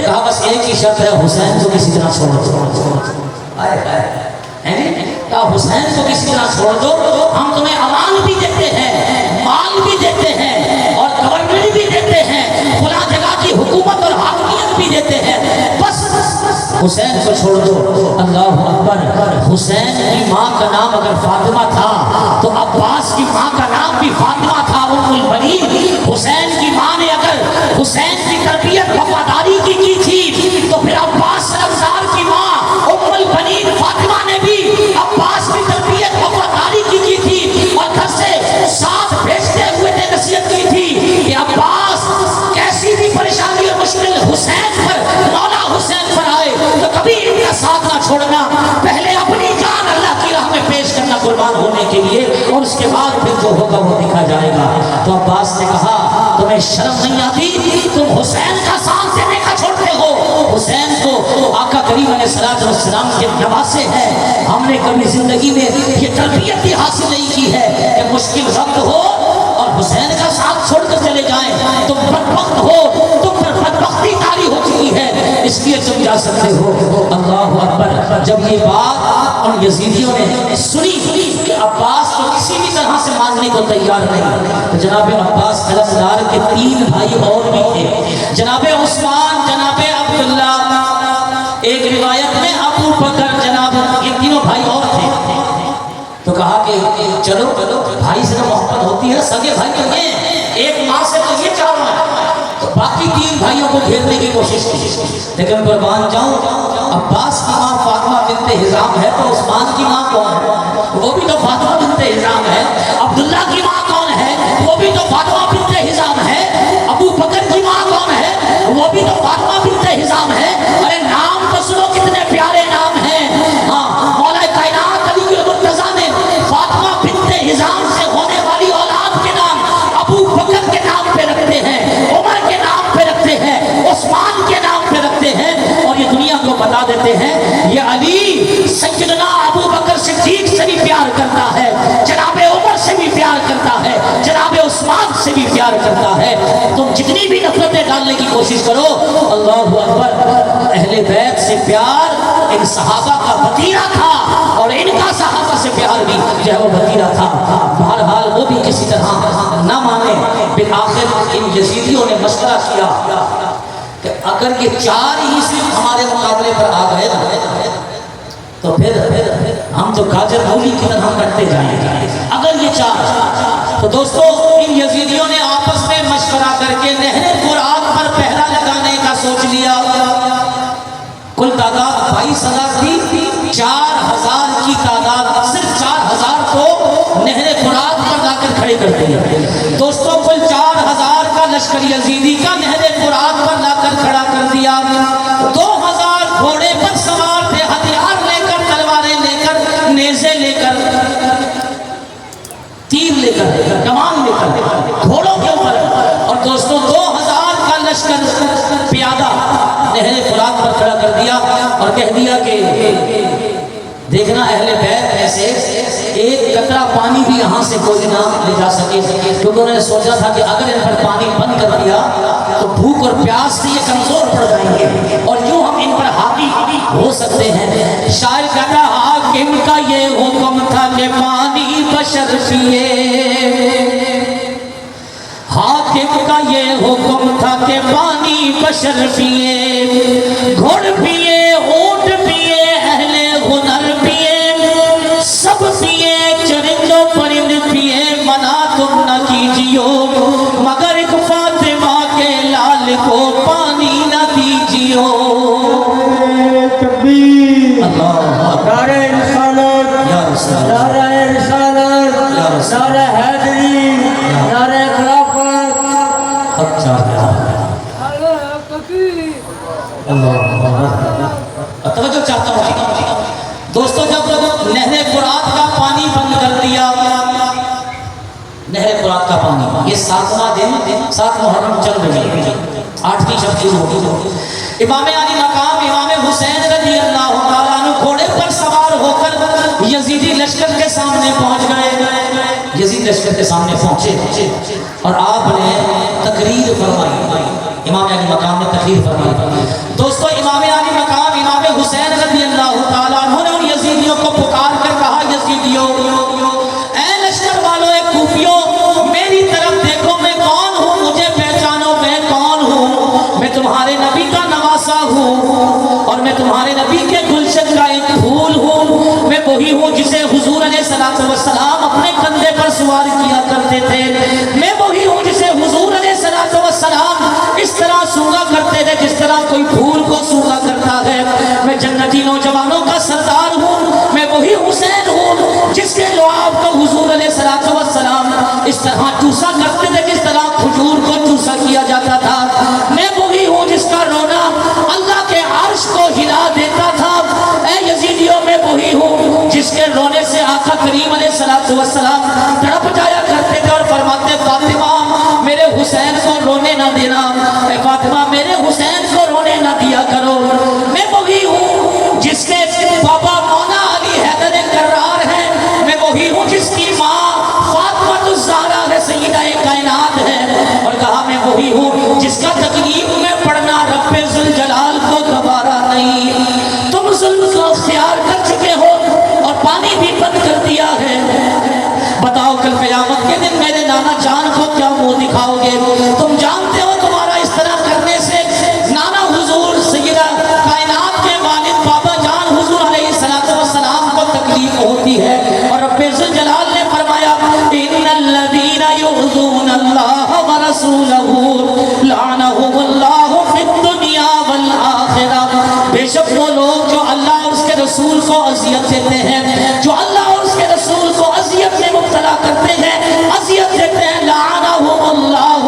کہا بس ایک ہی شرط ہے، حسین کو کسی طرح چھوڑ دو. کہا حسین کو کسی طرح چھوڑ دو، ہم تمہیں امان بھی دیتے ہیں، مال بھی دیتے ہیں اور گورنمنٹ بھی دیتے ہیں، فلاں جگہ کی حکومت اور حاکمیت بھی دیتے ہیں، بس حسین کو چھوڑ دو. اللہ اکبر. حسین کی ماں کا نام اگر فاطمہ تھا تو عباس کی ماں کا نام بھی فاطمہ تھا، ام البنین. حسین کی ماں نے اگر حسین کی تربیت وفاداری کی تھی تو پھر عباس علمدار کی ماں ام البنین فاطمہ نے بھی عباس کی تربیت وفاداری کی تھی اور گھر سے ساتھ بھیجتے ہوئے نے نصیحت کی تھی کہ عباس کیسی بھی پریشانی اور مشکل حسین پر، مولا حسین پر آئے تو کبھی ان کا ساتھ نہ چھوڑنا، پہلے اپنی جان اللہ کی راہ میں پیش کرنا قربان ہونے کے لیے، اور اس کے بعد پھر جو ہوگا وہ دیکھا جائے گا. تو عباس نے کہا تمہیں شرم نہیں آتی؟ تم حسین کا ساتھ دینے کا چھوڑتے ہو. حسین کو آقا کریم علیہ الصلوۃ والسلام کے نواسے ہیں. ہم نے کبھی زندگی میں یہ تربیت بھی حاصل نہیں کی ہے کہ مشکل وقت ہو اور حسین کا ساتھ چھوڑ کر چلے جائیں. تم بدبخت ہو، تم پر بدبختی طاری ہو چکی ہے، اس لیے تم جا سکتے ہو. اللہ اکبر. جب یہ بات ان یزیدیوں نے سنی کہ عباس کو کسی بھی طرح سے ماننے کو تیار نہیں، تو جناب عباس علمدار کے 3 بھائی اور بھی تھے، جناب عثمان، جناب عبداللہ، ایک روایت میں ابو بکر، جناب یہ تینوں بھائی اور تھے. تو کہا کہ چلو بھائی سے محبت ہوتی ہے، سگے بھائی تو یہ ایک ماں سے تو یہ چاروں ہیں. تو باقی 3 بھائیوں کو گھیرنے کی کوشش کی، لیکن قربان جاؤں عباس کی ماں فاطمہ بنت حزام ہے تو عثمان کی ماں کون ہے؟ وہ بھی تو فاطمہ بنت حزام ہے. عبداللہ کی ماں کون ہے؟ وہ بھی تو فاطمہ بنت حزام ہے. ابو بکر کی ماں کون ہے؟ وہ بھی تو فاطمہ بنت حزام ہے. ارے نام تو سنو کتنے پیارے نام ہیں. ہاں مولا کائنات علی المرتضیٰ نے فاطمہ بنت حزام سے ہونے والی اولاد کے نام ابو بکر کے نام پہ رکھتے ہیں، عمر کے نام پہ رکھتے ہیں، عثمان کے نام پہ رکھتے ہیں، اور یہ دنیا کو بتا دیتے ہیں یہ علی سیدنا ابو بکر صدیق سے بھی پیار کرتا ہے، جناب عمر سے بھی پیار کرتا ہے، جناب عثمان سے بھی پیار کرتا ہے. تم جتنی بھی نفرتیں ڈالنے کی کوشش کرو، اللہ اکبر، اہل بیت سے پیار ان صحابہ کا وتیرہ تھا اور ان کا صحابہ سے پیار بھی جو ہے وہ وتیرہ تھا. بہرحال وہ بھی کسی طرح نہ مانے. بالآخر ان یزیدیوں نے مشورہ کیا کہ اگر یہ 4 ہی صرف ہمارے مقابلے پر آ گئے تو پھر ہم تو گاجر مولی کی طرح کرتے جائیں گے. اگر یہ 4 تو دوستو ان یزیدیوں نے آپس میں مشورہ کر کے نہر فرات پر پہرا لگانے کا سوچ لیا. کل تعداد 22,000 تھی، 4,000 کی تعداد، صرف 4,000 کو نہر فرات پر لا کر کھڑے کر دیا. دوستو کل 4,000 کا لشکر یزیدی کا نہر فرات پر لا کر کھڑا کر دیا. 2,000 گھوڑے پر سوار تھے، ہتھیار لے کر، تلواریں لے کر، نیزے لے کر، تیر لے کر، کمان لے کر، گھوڑوں کے اوپر. اور دوستو 2,000 کا لشکر پیادہ نہر فرات پر کھڑا کر دیا اور کہہ دیا کہ دیکھنا اہل بیت میں سے ایک قطرہ پانی بھی یہاں سے کوئی نہ لے جا سکے، کیونکہ انہوں نے سوچا تھا کہ اگر ان پر پانی بند کر دیا تو بھوک اور پیاس سے یہ کمزور پڑ جائیں گے اور یوں ہم ان پر حاوی ہو سکتے ہیں. شاعر کہتا حاکم کا یہ حکم تھا کہ پانی بشر پیے، ہاتھ حاکم کا یہ حکم تھا کہ پانی بشر پیے، گھڑ پیے، اونٹ پیے، اہل ہنر پیے، سب پیے، چرند و پرند پیے، منع تم نہ کیجیو، مگر ایک فاطمہ کے لال کو پانی نہ دیجیو۔ نعرہ رسالت، نعرہ رسالت، نعرہ حیدری، نعرہ خلافت۔ توجہ چاہتا ہوں دوستو، جب نہر فرات کا پانی بند کر دیا، نہر فرات کا پانی، یہ 7واں دن 7 محرم چل رہی ہے، 8ویں شب شروع ہوگی۔ امام علی مقام امام حسین رضی اللہ تعالیٰ عنہ گھوڑے پر سوار ہو کر یزیدی لشکر کے سامنے پہنچ گئے، یزید لشکر کے سامنے پہنچے اور آپ نے تقریر فرمائی، امام علی مقام نے تقریر فرمائی۔ دوستو امام علی مقام امام حسین رضی اللہ تعالیٰ عنہ نے ان یزیدیوں کو پکار کر کہا، یزیدیوں، اے لشکر والوں، اے کوفیوں، میری طرف دیکھو، میں کون ہوں، مجھے پہچانو میں کون ہوں۔ میں تمہارے نبی کا نواسا ہوں اور میں تمہارے نبی کے گلشن کا ایک پھول ہوں، میں وہی ہوں جسے حضور علیہ السلام اپنے کندھے پر سوار کیا کرتے تھے، میں وہی ہوں جسے حضور علیہ السلام اس طرح سونگا کرتے تھے جس طرح کوئی پھول کو سونگا کرتا ہے، میں جنتی نوجوانوں کا سردار ہوں، میں وہی حسین ہوں جس کے لعاب کو حضور علیہ السلام اس طرح چوسا کرتے تھے جس طرح کھجور کو چوسا کیا جاتا تھا، میں وہی ہوں جس کا رونا اللہ کے عرش کو ہلا دیتا تھا، اے یزیدیوں میں وہی ہوں جس کے رونے سے آقا کریم علیہ السلام تڑپ جایا کرتے تھے اور فرماتے، فاطمہ میرے حسین کو رونے نہ دینا، اے فاطمہ میرے حسین کو رونے نہ دیا کرو۔ میں وہی ہوں جس کے بابا مولا علی حیدر کرار ہے، میں وہی ہوں جس کی ماں فاطمہ الزہرا ہے، سیدہ کائنات ہے، اور کہا میں وہی ہوں جس کا تکلیف میں پڑھنا رب ذوالجلال کو گوارا نہیں۔ تم ظلم کو اختیار کر چکے ہو اور پانی بھی بند کر دیا ہے، بتاؤ کل قیامت کے دن میرے نانا جان کو کیا منہ دکھاؤ گے؟ تم جانتے ہو تمہارا اس طرح کرنے سے نانا حضور سیدہ کائنات کے والد بابا جان حضور علیہ السلام کو تکلیف ہوتی ہے، اور رب ذوالجلال نے فرمایا، ان الذین یؤذون اللہ ورسولہ لعنہم اللہ فی الدنیا والآخرہ۔ بے شک وہ لوگ جو اللہ اور اس کے رسول کو اذیت دیتے ہیں، جو اللہ اور اس کے رسول کو اذیت میں مبتلا کرتے ہیں، اذیت دیتے ہیں، لعنہم اللہ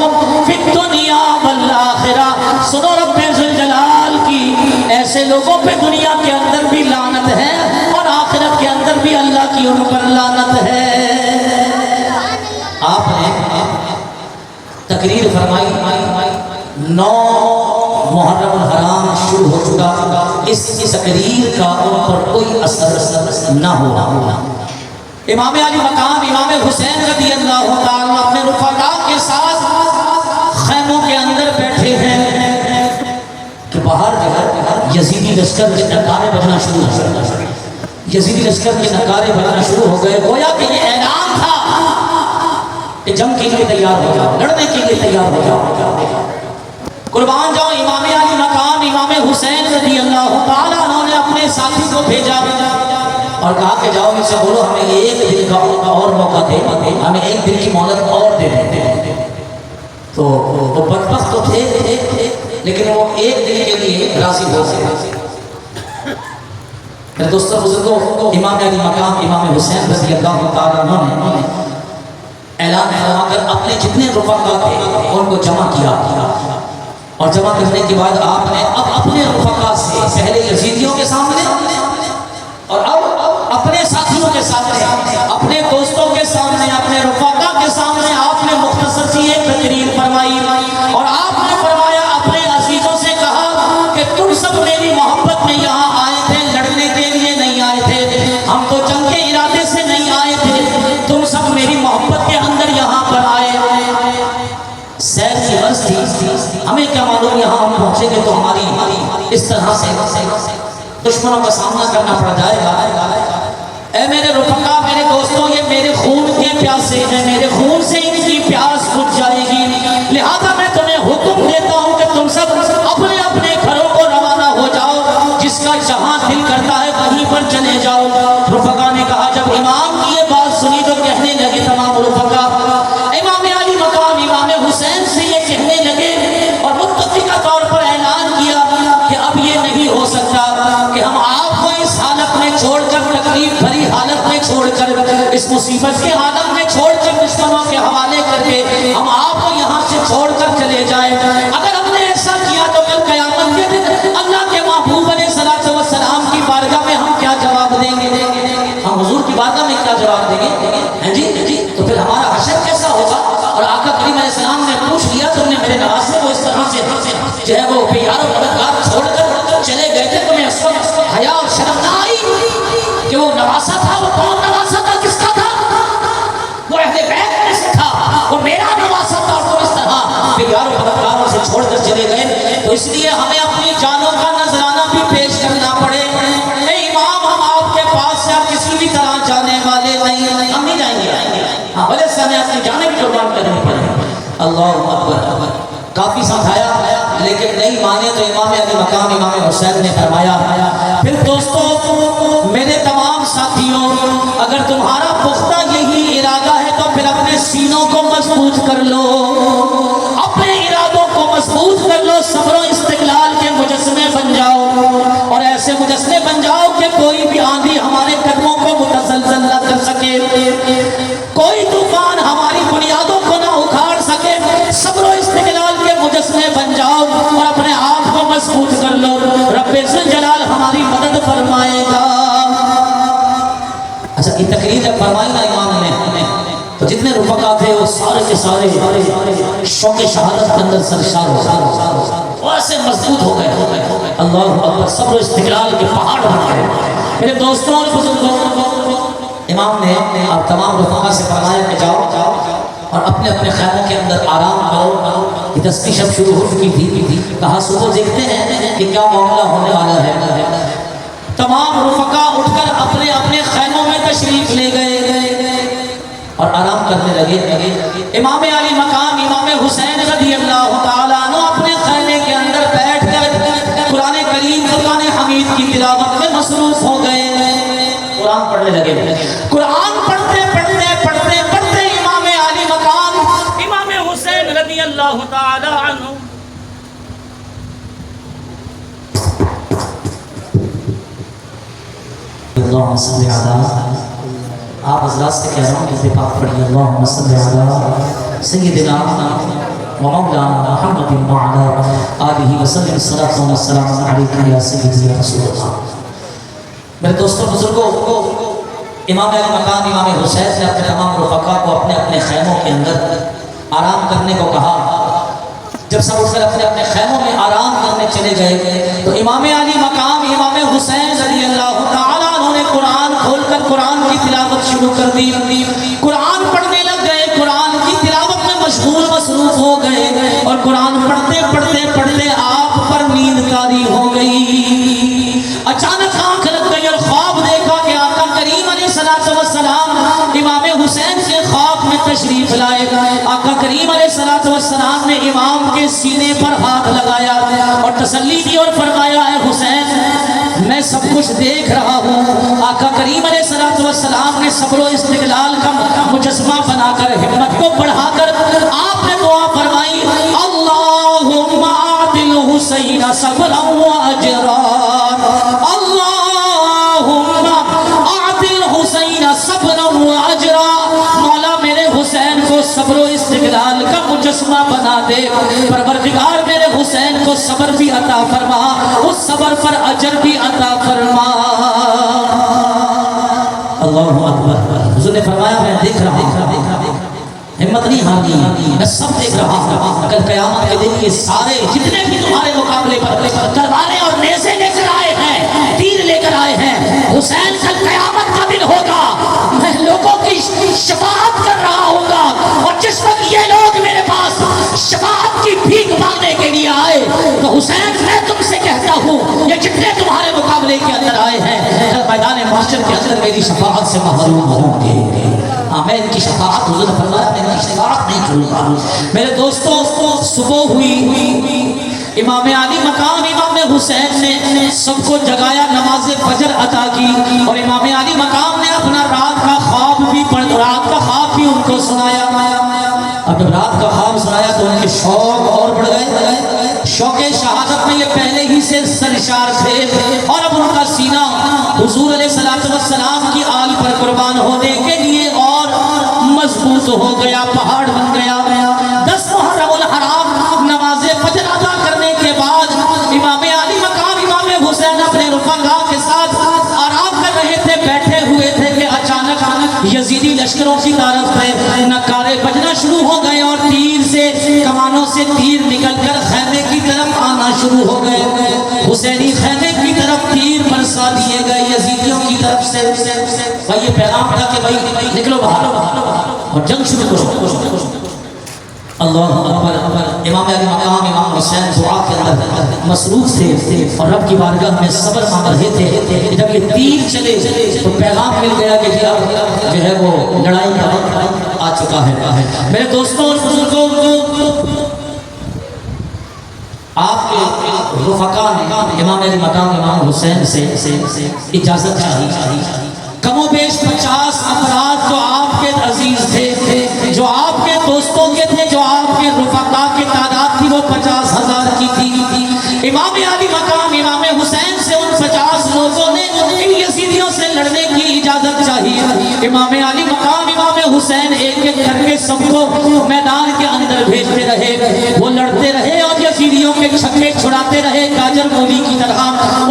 فی الدنیا والآخرہ۔ سنو رب ذوالجلال کی ایسے لوگوں پہ دنیا کے اندر بھی لعنت ہے اور آخرت کے اندر بھی اللہ کی ان پر لعنت ہے۔ آپ نے تقریر فرمائی، 9 محرم الحرام شروع ہو چکا، اس تقریر کا ان پر کوئی اثر نہ ہوا۔ امام علی مقام امام حسین رضی اللہ تعالیٰ اپنے رفقاء کے ساتھ خیموں کے اندر بیٹھے ہیں کہ باہر یزیدی لشکر کے نعرے بجنا شروع ہو گئے، یزیدی لشکر کے نعرے بجنا شروع ہو گئے، گویا کہ یہ اعلان تھا کہ جنگ کے لیے تیار ہو جاؤ، لڑنے کے لیے تیار ہو جاؤ، قربان جاؤ۔ امام علی مقام امام حسین رضی اللہ تعالیٰ عنہ نے اپنے ساتھی کو بھیجا اور کہا کہ جاؤ ان سے بولو ہمیں ایک دن کا اور موقع دے، ہمیں ایک دن کی مہلت اور دے دیں۔ تو وہ بدبخت تو تھے لیکن وہ ایک دن کے لیے راضی ہو گئے۔ میرے دوستوں بزرگوں، امام علی مقام امام حسین رضی اللہ تعالیٰ عنہ نے اعلان فرما کر اپنے جتنے رفقا تھے ان کو جمع کیا، اور جمع کرنے کے بعد آپ نے اب اپنے رفقا سے پہلے یزیدیوں کے سامنے اور اب اپنے ساتھیوں کے سامنے، اپنے دوستوں کے سامنے، اپنے رفقا کے سامنے آپ نے مختصر سی ایک تقریر فرمائی، اور آپ نے فرمایا اپنے عزیزوں سے کہا کہ تم سب میری محبت میں یہاں آئے تھے، لڑنے کے لیے نہیں آئے تھے، ہم تو جنگ کے ارادے سے نہیں آئے تھے، تم سب میری محبت کے اندر یہاں پر آئے۔ سیر کی غرض تھی، ہمیں کیا معلوم یہاں ہم پہنچیں گے تو ہماری اس طرح سے دشمنوں کا سامنا کرنا پڑ جائے گا۔ اے میرے رفقا، میرے دوستوں، یہ میرے خون کے پیاسے ہیں، میرے خون سے ان کی پیاس بجھ جائے گی، لہذا میں تمہیں حکم دیتا ہوں کہ تم سب اپنے اپنے گھروں کو روانہ ہو جاؤ، جس کا جہاں دل کرتا ہے وہیں پر چلے جاؤ۔ رفقا نے کہا جب امام کی یہ بات سنی تو کہنے لگے تمام رفقا، امام علی مقام امام حسین سے یہ کہنے لگے اور متفقہ طور پر اعلان کیا کہ اب یہ نہیں ہو سکتا کہ ہم آپ کو اس حالت میں چھوڑ کر، تکلیف بھری حالت میں چھوڑ کر، اس مصیبت کے حالت میں چھوڑ کر، دشمنوں کے حوالے کر کے ہم آپ کو یہاں سے چھوڑ کر چلے جائیں۔ اگر ہم نے ایسا کیا تو کل قیامت کے دن اللہ کے محبوب علیہ الصلوۃ والسلام کی بارگاہ میں ہم کیا جواب دیں گے؟ ہم حضور کی بارگاہ میں کیا جواب دیں گے؟ جی تو پھر ہمارا حشر کیسا ہوگا؟ اور آقا کریم علیہ السلام نے پوچھ لیا تم نے میرے نواسے کو اس طرح سے جو ہے وہ پیار و مددگار چھوڑ کر چلے گئے تھے، تمہیں اس وقت حیا اور شرم نہ آئی کہ وہ نواسا تھا؟ وہ کون نواسا تھا؟ کس کا تھا؟ وہ اہل بیت میں سے تھا، وہ میرا نواسا تھا، اور تم اس طرح پیار و مددگاروں سے چھوڑ کر چلے گئے۔ تو اس لیے ہمیں اپنی جانوں کا نذرانہ بھی پیش کرنا پڑے۔ اے امام، ہم آپ کے پاس سے آپ کسی بھی طرح جانے والے نہیں، ہم نہیں جائیں گے، ہاں بھلے سے ہمیں اپنی جانیں بھی قربان کرنی پڑے۔ اللہ اکبر، کافی سمجھایا لیکن نہیں مانے تو امام علی مقام امام حسین نے فرمایا پھر دوستو میرے تمام ساتھیوں، اگر تمہارا پختہ یہی ارادہ ہے تو پھر اپنے سینوں کو مضبوط کر لو، اپنے ارادوں کو مضبوط کر لو، صبر و استقلال کے مجسمے بن جاؤ، اور ایسے مجسمے بن جاؤ کہ کوئی بھی آندھی ہمارے قدموں کو متزلزل نہ کر سکے، کوئی طوفان ہماری بنیادوں کو نہ اکھاڑ سکے۔ صبر و استقلال کے مجسمے بن جاؤ اور اپنے آپ کو مضبوط کر لو، رب ذوالجلال ہماری مدد فرمائے گا۔ اچھا یہ تقریر جب فرمائی نا امام نے تو جتنے رفقا تھے وہ سارے کے سارے شوق شہادت کے اندر سرشار ہو گئے، وہ ایسے مضبوط ہو گئے۔ اللہ اکبر، صبر و استقلال کے پہاڑ بن گئے۔ میرے دوستوں اور بزرگوں، امام نے آپ تمام رفقا سے فرمایا کہ جاؤ اور اپنے اپنے خیموں کے اندر آرام کرو۔ یہ دستی شب شروع ہو چکی تھی، کہا صبح دیکھتے ہیں کہ کیا معاملہ ہونے والا ہے۔ تمام رفقا اٹھ کر اپنے اپنے خیموں میں تشریف لے گئے اور آرام کرنے لگے۔ امام علی مقام امام حسین رضی اللہ تعالیٰ عنہ اپنے خیمے کے اندر بیٹھ کر قرآن کریم فرقان حمید کی تلاوت میں مصروف ہو گئے، قرآن پڑھنے لگے۔ قرآن پڑھتے پڑھتے پڑھتے پڑھتے امام علی مقام امام حسین رضی اللہ تعالی عنہ اللہم صلی علی، آپ حضرات سے کہہ رہا ہوں کہ پاک پڑھیے اللہم صلی علی سیدنا ومولانا محمد وعلی آلہ وسلم الصلاۃ والسلام علیکم یا سیدی یا رسول اللہ۔ میرے دوستوں بزرگوں، امام علی مقام امام حسین نے اپنے تمام رفقا کو اپنے اپنے خیموں کے اندر آرام کرنے کو کہا۔ جب سب اٹھ کر اپنے اپنے خیموں میں آرام کرنے چلے گئے تو امام علی مقام امام حسین رضی اللہ تعالیٰ عنہ نے قرآن کھول کر قرآن کی تلاوت شروع کر دی، قرآن پڑھنے لگ گئے، قرآن کی تلاوت میں مشغول مصروف ہو گئے، اور قرآن پڑھتے پڑھتے پڑھتے آپ پر نیند طاری ہو گئی۔ اچانک آنکھ لگ گئی اور خواب دیکھا کہ آقا کریم علیہ الصلوۃ والسلام امام حسین کے خواب میں تشریف لائے۔ آقا کریم علیہ الصلوۃ والسلام نے امام کے سینے پر ہاتھ لگایا اور تسلی دی اور فرمایا اے حسین میں سب کچھ دیکھ رہا ہوں۔ آقا کریم علیہ الصلوۃ والسلام نے صبر و استقلال کا مجسمہ بنا کر ہمت کو بڑھا کر آپ نے دعا فرمائی اللہم اعط الحسین صبرا و اجرا، اللہم اعط الحسین صبرا و اجرا، مولا میرے حسین کو صبر و استقلال کا مجسمہ بنا دے، پروردگار میرے حسین کو صبر بھی عطا فرما، اس صبر پر اجر بھی عطا فرما۔ اللہ اکبر، حضور نے فرمایا میں دیکھ رہا ہوں، ہمت نہیں ہاری، میں سب دیکھ رہا ہوں، کل قیامت کے دن یہ سارے جتنے بھی تمہارے مقابلے پر تلواریں اور نیزے لے کر آئے ہیں، تیر لے کر آئے ہیں، حسین کل قیامت کا دن ہوگا، میں لوگوں کی شفاعت کر رہا ہوں گا، اور جس وقت یہ لوگ میرے پاس شفاعت کی بھیک مانگنے کے لیے آئے تو حسین میں تم سے کہتا ہوں یہ جتنے تمہارے مقابلے کے اندر آئے ہیں کل میدان محشر کے اندر میری میری شفاعت سے محروم ہوں گے. میں ان کی شفاعت حضور نے فرمایا میں ان کی شفاعت نہیں کروں گا. میرے دوستوں صبح ہوئی امام علی مقام امام حسین نے سب کو جگایا, نماز فجر عطا کی اور امام علی مقام نے اپنا رات کا خواب بھی ان کو سنایا. اب جب رات کا خواب سنایا تو ان کے شوق اور بڑھ گئے. شوق شہادت میں یہ پہلے ہی سے سرشار تھے اور اب ان کا سینہ حضور علیہ السلام کی آل پر قربان ہونے کے لیے اور مضبوط ہو گیا, پہاڑ بن گیا. 10 محرم الحرام نماز فجر ادا کرنے کے بعد امام علی مقام امام حسین اپنے رفقا کے ساتھ آرام کر رہے تھے, بیٹھے ہوئے تھے کہ اچانک یزیدی لشکروں کی طرف سے نعرے بجنا شروع ہو گئے اور تیر سے کمانوں سے تیر نکل کر خیمے کی طرف آنا شروع ہو گئے. حسینی خیمے کی طرف تیر برسا دیے گئے یزیدیوں کی طرف سے. بھائی یہ پیغام تھا کہ بھائی نکلو باہر اور جنگ شروع کرو. اللہ اکبر. امام علی مقام امام حسین دعا کے اندر مصروف تھے اور رب کی بارگاہ میں صبر مانگ رہے تھے. جب یہ تیر چلے تو پیغام مل گیا کہ جو ہے وہ لڑائی کا وقت آ چکا ہے. میرے دوستوں آپ کے رفقا نے امام علی مقام امام حسین سے اجازت چاہی. کم و بیش 50 افراد جو آپ کے عزیز تھے, جو آپ کے دوستوں کے تھے, جو آپ کے رفقا کی تعداد تھی وہ 50,000 کی تھی. امام علی مقام امام حسین سے ان 50 لوگوں نے ان یزیدیوں سے لڑنے کی اجازت چاہی. امام علی مقام امام حسین ایک ایک کر کے سب کو میدان کے اندر بھیجتے رہے. وہ لڑتے رہے اور یزیدیوں کے چھکے چھڑاتے رہے گاجر مولی کی طرح.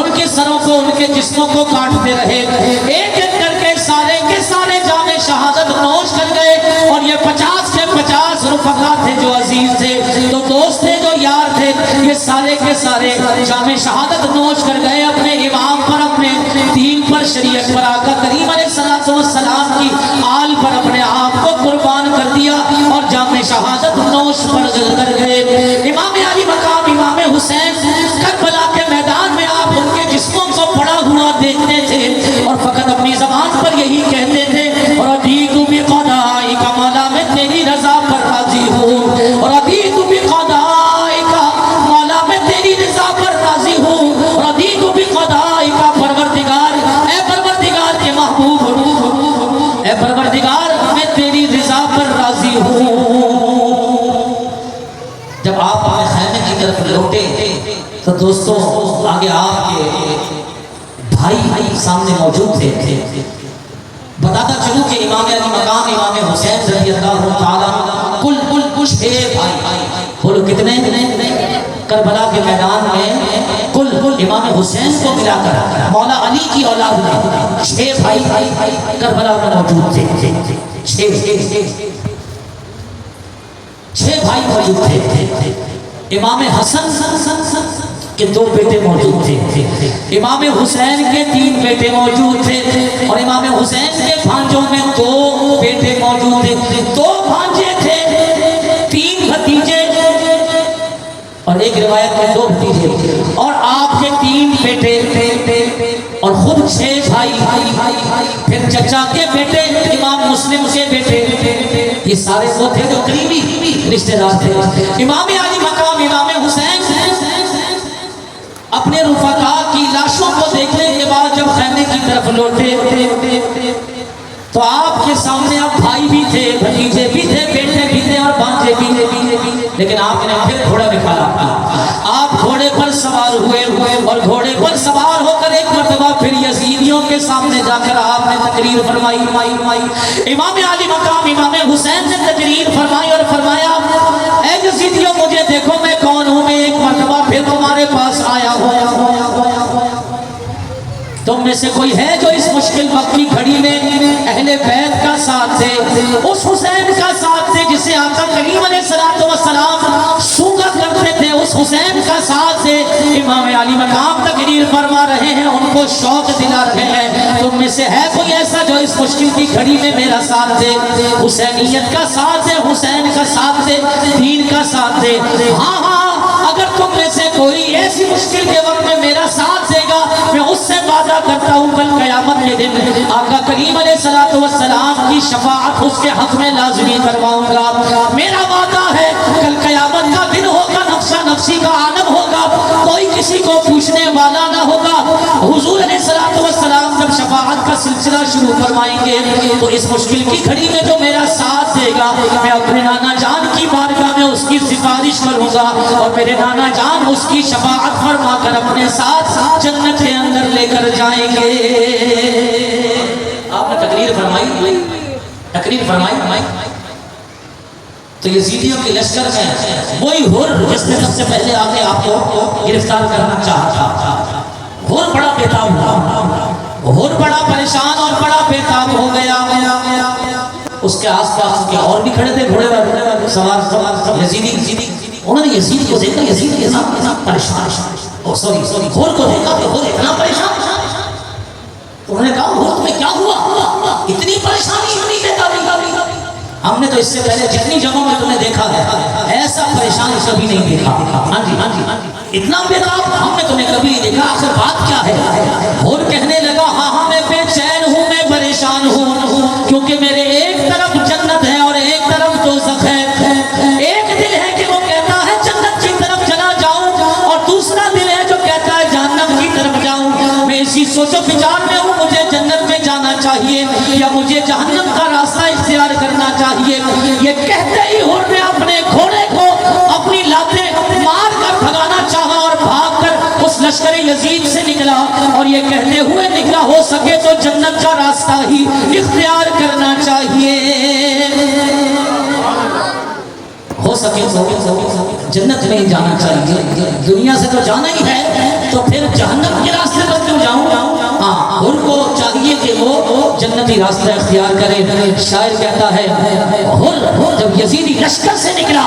ان کے سروں کو ان کے جسموں کو کاٹتے رہے. ایک ایک کر کے سارے جام شہادت نوش کر گئے اور یہ 50 کے 50 رفقا تھے جو عزیز تھے, جو دوست تھے, جو یار تھے, یہ سارے کے سارے جام شہادت نوش کر گئے. اپنے امام پر, اپنے دین پر, شریعت پر, آقا کریم علیہ السلام کی آل پر اپنے آپ کو قربان کر دیا اور جام شہادت نوش کر گئے. امام علی مقام امام حسین کربلا کے میدان میں آپ ان کے جسموں کو پڑا ہوا دیکھتے تھے اور فقط اپنی زبان پر یہی کہتے تھے اور ردیت بقضائک مولا میں تیری رضا پر راضی ہوں, اور ردیت بقضائک مولا میں تیری رضا پر راضی ہوں, ردیت بقضائک پروردگار, اے پروردگار کے محبوب, اے پروردگار میں تیری رضا پر راضی ہوں. جب آپ اپنے خیمے کی طرف لوٹے تو دوستوں آگے آپ کے بھائی سامنے موجود تھے. بتاتا چلوں کہ امام علی مقام امام حسین رضی اللہ تعالیٰ کل 6 بھائی. بولو کتنے؟ کربلا کے میدان میں کل امام حسین کو ملا کر مولا علی کی اولاد میں 6 بھائی کربلا میں موجود تھے. 6 بھائی موجود تھے. امام حسن کے 2 بیٹے موجود تھے, امام حسین کے 3 بیٹے موجود تھے اور امام حسین کے بھانجوں میں 2 بیٹے موجود تھے. 2 بھانجے تھے, 3 بھتیجے اور ایک روایت میں 2 بھتیجے اور آپ کے 3 بیٹے اور خود 6 بھائی. پھر چچا کے بیٹے, امام مسلم کے بیٹے, یہ سارے وہ تھے جو قریبی رشتہ دار تھے. امام علی مقام امام حسین اپنے رفقا کی لاشوں کو دیکھنے کے بعد جب خیمے کی طرف لوٹے تو آپ کے سامنے اب بھائی بھی تھے, بھتیجے بھی تھے, بیٹے بھی تھے اور بھانجے بھی تھے. لیکن آپ نے پھر گھوڑا نکالا. آپ گھوڑے پر سوار ہوئے اور گھوڑے پر سوار ہو کر ایک مرتبہ پھر یزیدیوں کے سامنے جا کر آپ نے تقریر فرمائی. امام علی مقام امام حسین نے تقریر فرمائی اور فرمایا, اے یزیدیوں مجھے دیکھو میں کون ہوں. میں ایک مرتبہ پھر تمہارے پاس آیا ہوں. تم میں سے کوئی ہے جو اس مشکل وقت کی گھڑی میں اہل بیت کا ساتھ دے, اس حسین کا ساتھ دے جسے آقا کریم علیہ السلام سونگا کرتے تھے, اس حسین کا ساتھ دے. امام علی مقام تقریر فرما رہے ہیں, ان کو شوق دلا رہے ہیں. تم میں سے ہے کوئی ایسا جو اس مشکل کی گھڑی میں میرا ساتھ دے, حسینیت کا ساتھ دے, حسین کا ساتھ دے, دین کا ساتھ دے. ہاں اگر تم میں سے کوئی ایسی مشکل کے وقت میں میرا ساتھ دے گا, میں اس سے وعدہ کرتا ہوں کل قیامت کے دن آقا کریم علیہ الصلوۃ والسلام کی شفاعت اس کے حق میں لازمی کرواؤں گا۔ میرا وعدہ ہے کل قیامت کا دن ہوگا، نفسا نفسی کا عالم ہوگا، کوئی کسی کو پوچھنے والا نہ ہوگا۔ حضور علیہ الصلوۃ والسلام جب شفاعت کا سلسلہ شروع فرمائیں گے تو اس مشکل کی گھڑی میں جو میرا ساتھ دے گا میں اپنے نانا جان کی بارگاہ میں اس کی سفارش کروں گا اور میرے نانا جان اس کی شفاعت فرما کر اپنے ساتھ جنت کے اندر لے کر جائیں گے۔ آپ نے تقریر فرمائی تو یزیدیوں کے لشکر میں وہی ہر جس نے سب سے پہلے آگے آپ کو گرفتار کرنا چاہا تھا، ہر بڑا بےتاب ہوا، ہر بڑا پریشان اور بڑا بےتاب ہو گیا۔ اس کے آس پاس کے اور بھی کھڑے تھے گھوڑے والے سوار یزیدی، انہوں نے یزید کو دیکھا، یزید کے ساتھ پریشان، سوری ہر کو دیکھا تو ہر اتنا پریشان، انہوں نے کہا ہر تمہیں کیا ہوا، اتنی پریشانی، اتنی بےتابی؟ ہم نے تو اس سے پہلے جتنی جگہوں میں تمہیں دیکھا ہے ایسا پریشان کبھی نہیں دیکھا۔ ہاں جی اتنا بےتاب ہم نے تمہیں کبھی نہیں دیکھا، آخر بات کیا ہے؟ اور کہنے لگا ہاں میں بے چین ہوں، میں پریشان ہوں، کیونکہ میرے ایک طرف جنت ہے اور ایک طرف دوزخ ہے۔ ایک دل ہے کہ وہ کہتا ہے جنت کی طرف چلا جاؤں اور دوسرا دل ہے جو کہتا ہے جہنم کی طرف جاؤں۔ میں اسی سوچ و بچار میں ہوں، مجھے جنت میں جانا چاہیے یا مجھے جہنم کا راستہ اختیار کرنا چاہیے۔ یہ کہتے ہی ہر نے اپنے گھوڑے کو اپنی لاتیں مار کر بھگانا چاہا اور بھاگ کر اس لشکر یزید سے نکلا اور یہ کہتے ہوئے نکلا ہو سکے تو جنت کا راستہ ہی اختیار کرنا چاہیے، ہو سکے تو جنت میں ہی جانا چاہیے، دنیا سے تو جانا ہی ہے تو پھر جہنم کے راستے پر کیوں جاؤں؟ ہاں ان کو چاہیے کہ وہ جنتی راستہ اختیار کرے۔ شاعر کہتا ہے ہر جب یزیدی لشکر سے نکلا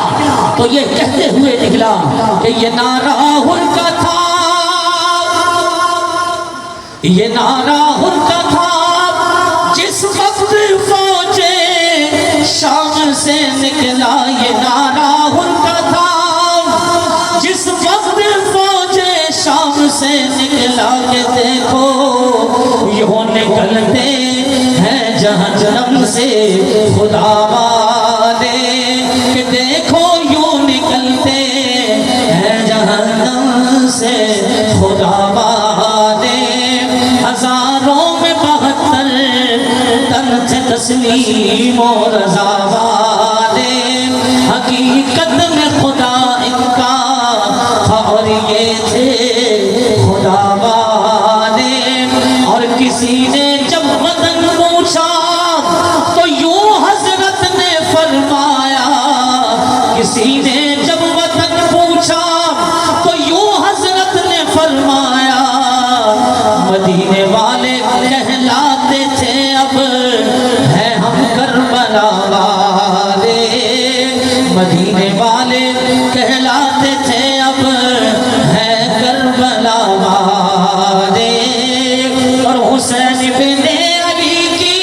تو یہ کہتے ہوئے نکلا کہ یہ نعرہ ہر کا تھا، یہ نعرہ ہر کا تھا جس وقت فوجے شام سے نکلا، یہ نعرہ ہر کا تھا جس وقت فوجے شام سے نکلا، کہ دیکھو یوں نکلتے ہیں جہنم سے خدا والے، کہ دیکھو یوں نکلتے ہیں جہنم سے خدا والے۔ ہزاروں میں 72 تن تھے تسلیم و رضا والے، حقیقت میں خدا ان کا اور یہ تھے خدا والے۔ اور کسی نے جب وطن پوچھا تو یوں حضرت نے فرمایا، کسی نے جب وطن پوچھا تو یوں حضرت نے فرمایا، مدینے والے کہلاتے تھے اب ہیں ہم کربلا والے، مدینے والے کہلاتے تھے اب ہیں کربلا والے۔ اور حسین بن علی کی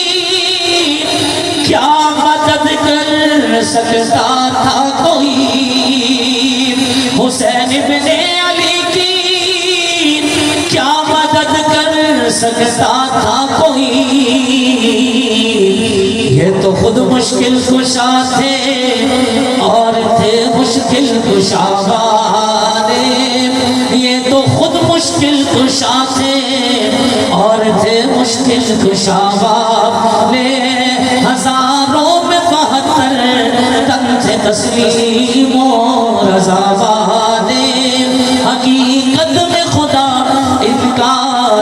کیا مدد کر سکتا تھا کوئی، حسین بن علی کی کیا مدد کر سکتا تھا کوئی، یہ تو خود مشکل کشا تھے اور تھے مشکل کشا والے، یہ تو خود مشکل کشا تھے اور تھے مشکل کشا والے۔ ہزاروں میں 72 تن تھے تسلیم و رضا والے، حقیقت میں خدا ان کا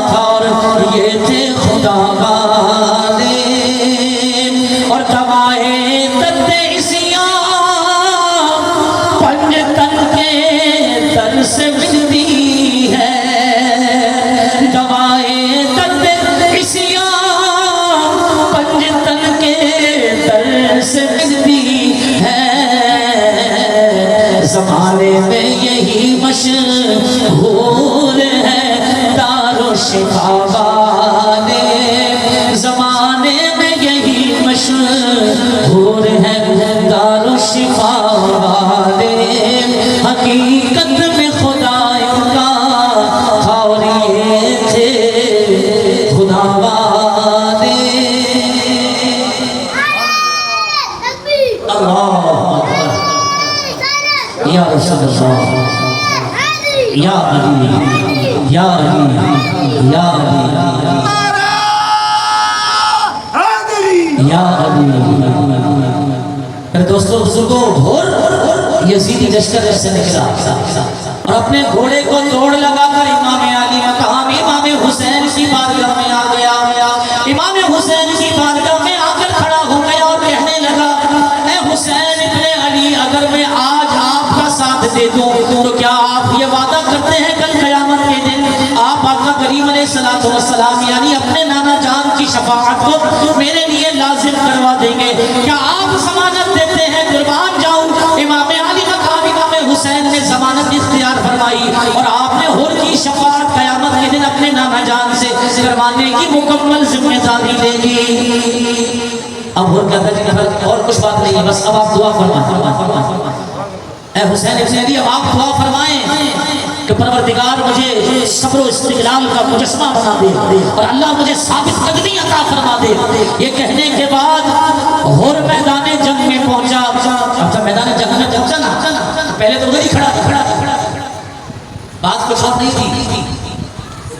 تھا اور یہ تھے خدا والے۔ اور دوائے درد عصیاں پنج تن کے در سے ملتی ہے، دوائے درد عصیاں پنج تن کے در سے ملتی ہے، زمانے میں یہی مشہور ہے دارالشفا والے، زمانے میں یہی مشہور ہے دارالشفا والے، حقیقت میں خدا ان کا اور یہ تھے خدا والے۔ یا علی یا علی یا علی یا علی۔ میرے دوستوں بزرگوں، گھوڑ یزیدی لشکر سے نکلا اور اپنے گھوڑے کو دوڑ لگا کر امام علی مقام امام حسین کی بارگاہ میں آ گیا۔ امام حسین کی بارگاہ میں آ کر کھڑا ہو گیا اور کہنے لگا، اے حسین ابن علی، اگر میں آج آپ کا ساتھ دے دوں تو کیا آپ یہ وعدہ کرتے ہیں کل قیامت کے دن آپ آقا کریم علیہ السلام یعنی اپنے نانا جان کی شفاعت کو میرے لیے لازم کروا دیں گے؟ کیا آپ ضمانت دیتے ہیں؟ قربان جاؤں، امام علی مقام امام حسین نے ضمانت اختیار فرمائی اور آپ نے حور کی شفاعت قیامت کے دن اپنے نانا جان سے کروانے کی مکمل ذمہ داری لے لی۔ اب حور کہتا ہے اور کچھ بات نہیں ہے، بس اب آپ دعا فرمائیں۔ اے حسین ابن علی، اب آپ دعا فرمائیں کہ پروردگار مجھے صبر و استقلال کا مجسمہ بنا دے اور اللہ مجھے ثابت قدمی عطا فرما دے۔ یہ کہنے کے بعد حور میدان جنگ میں پہنچا۔ اب جب میدان جنگ میں پہنچا نا، پہلے تو ادھر ہی کھڑا تھا، بات کچھ اور نہیں تھی،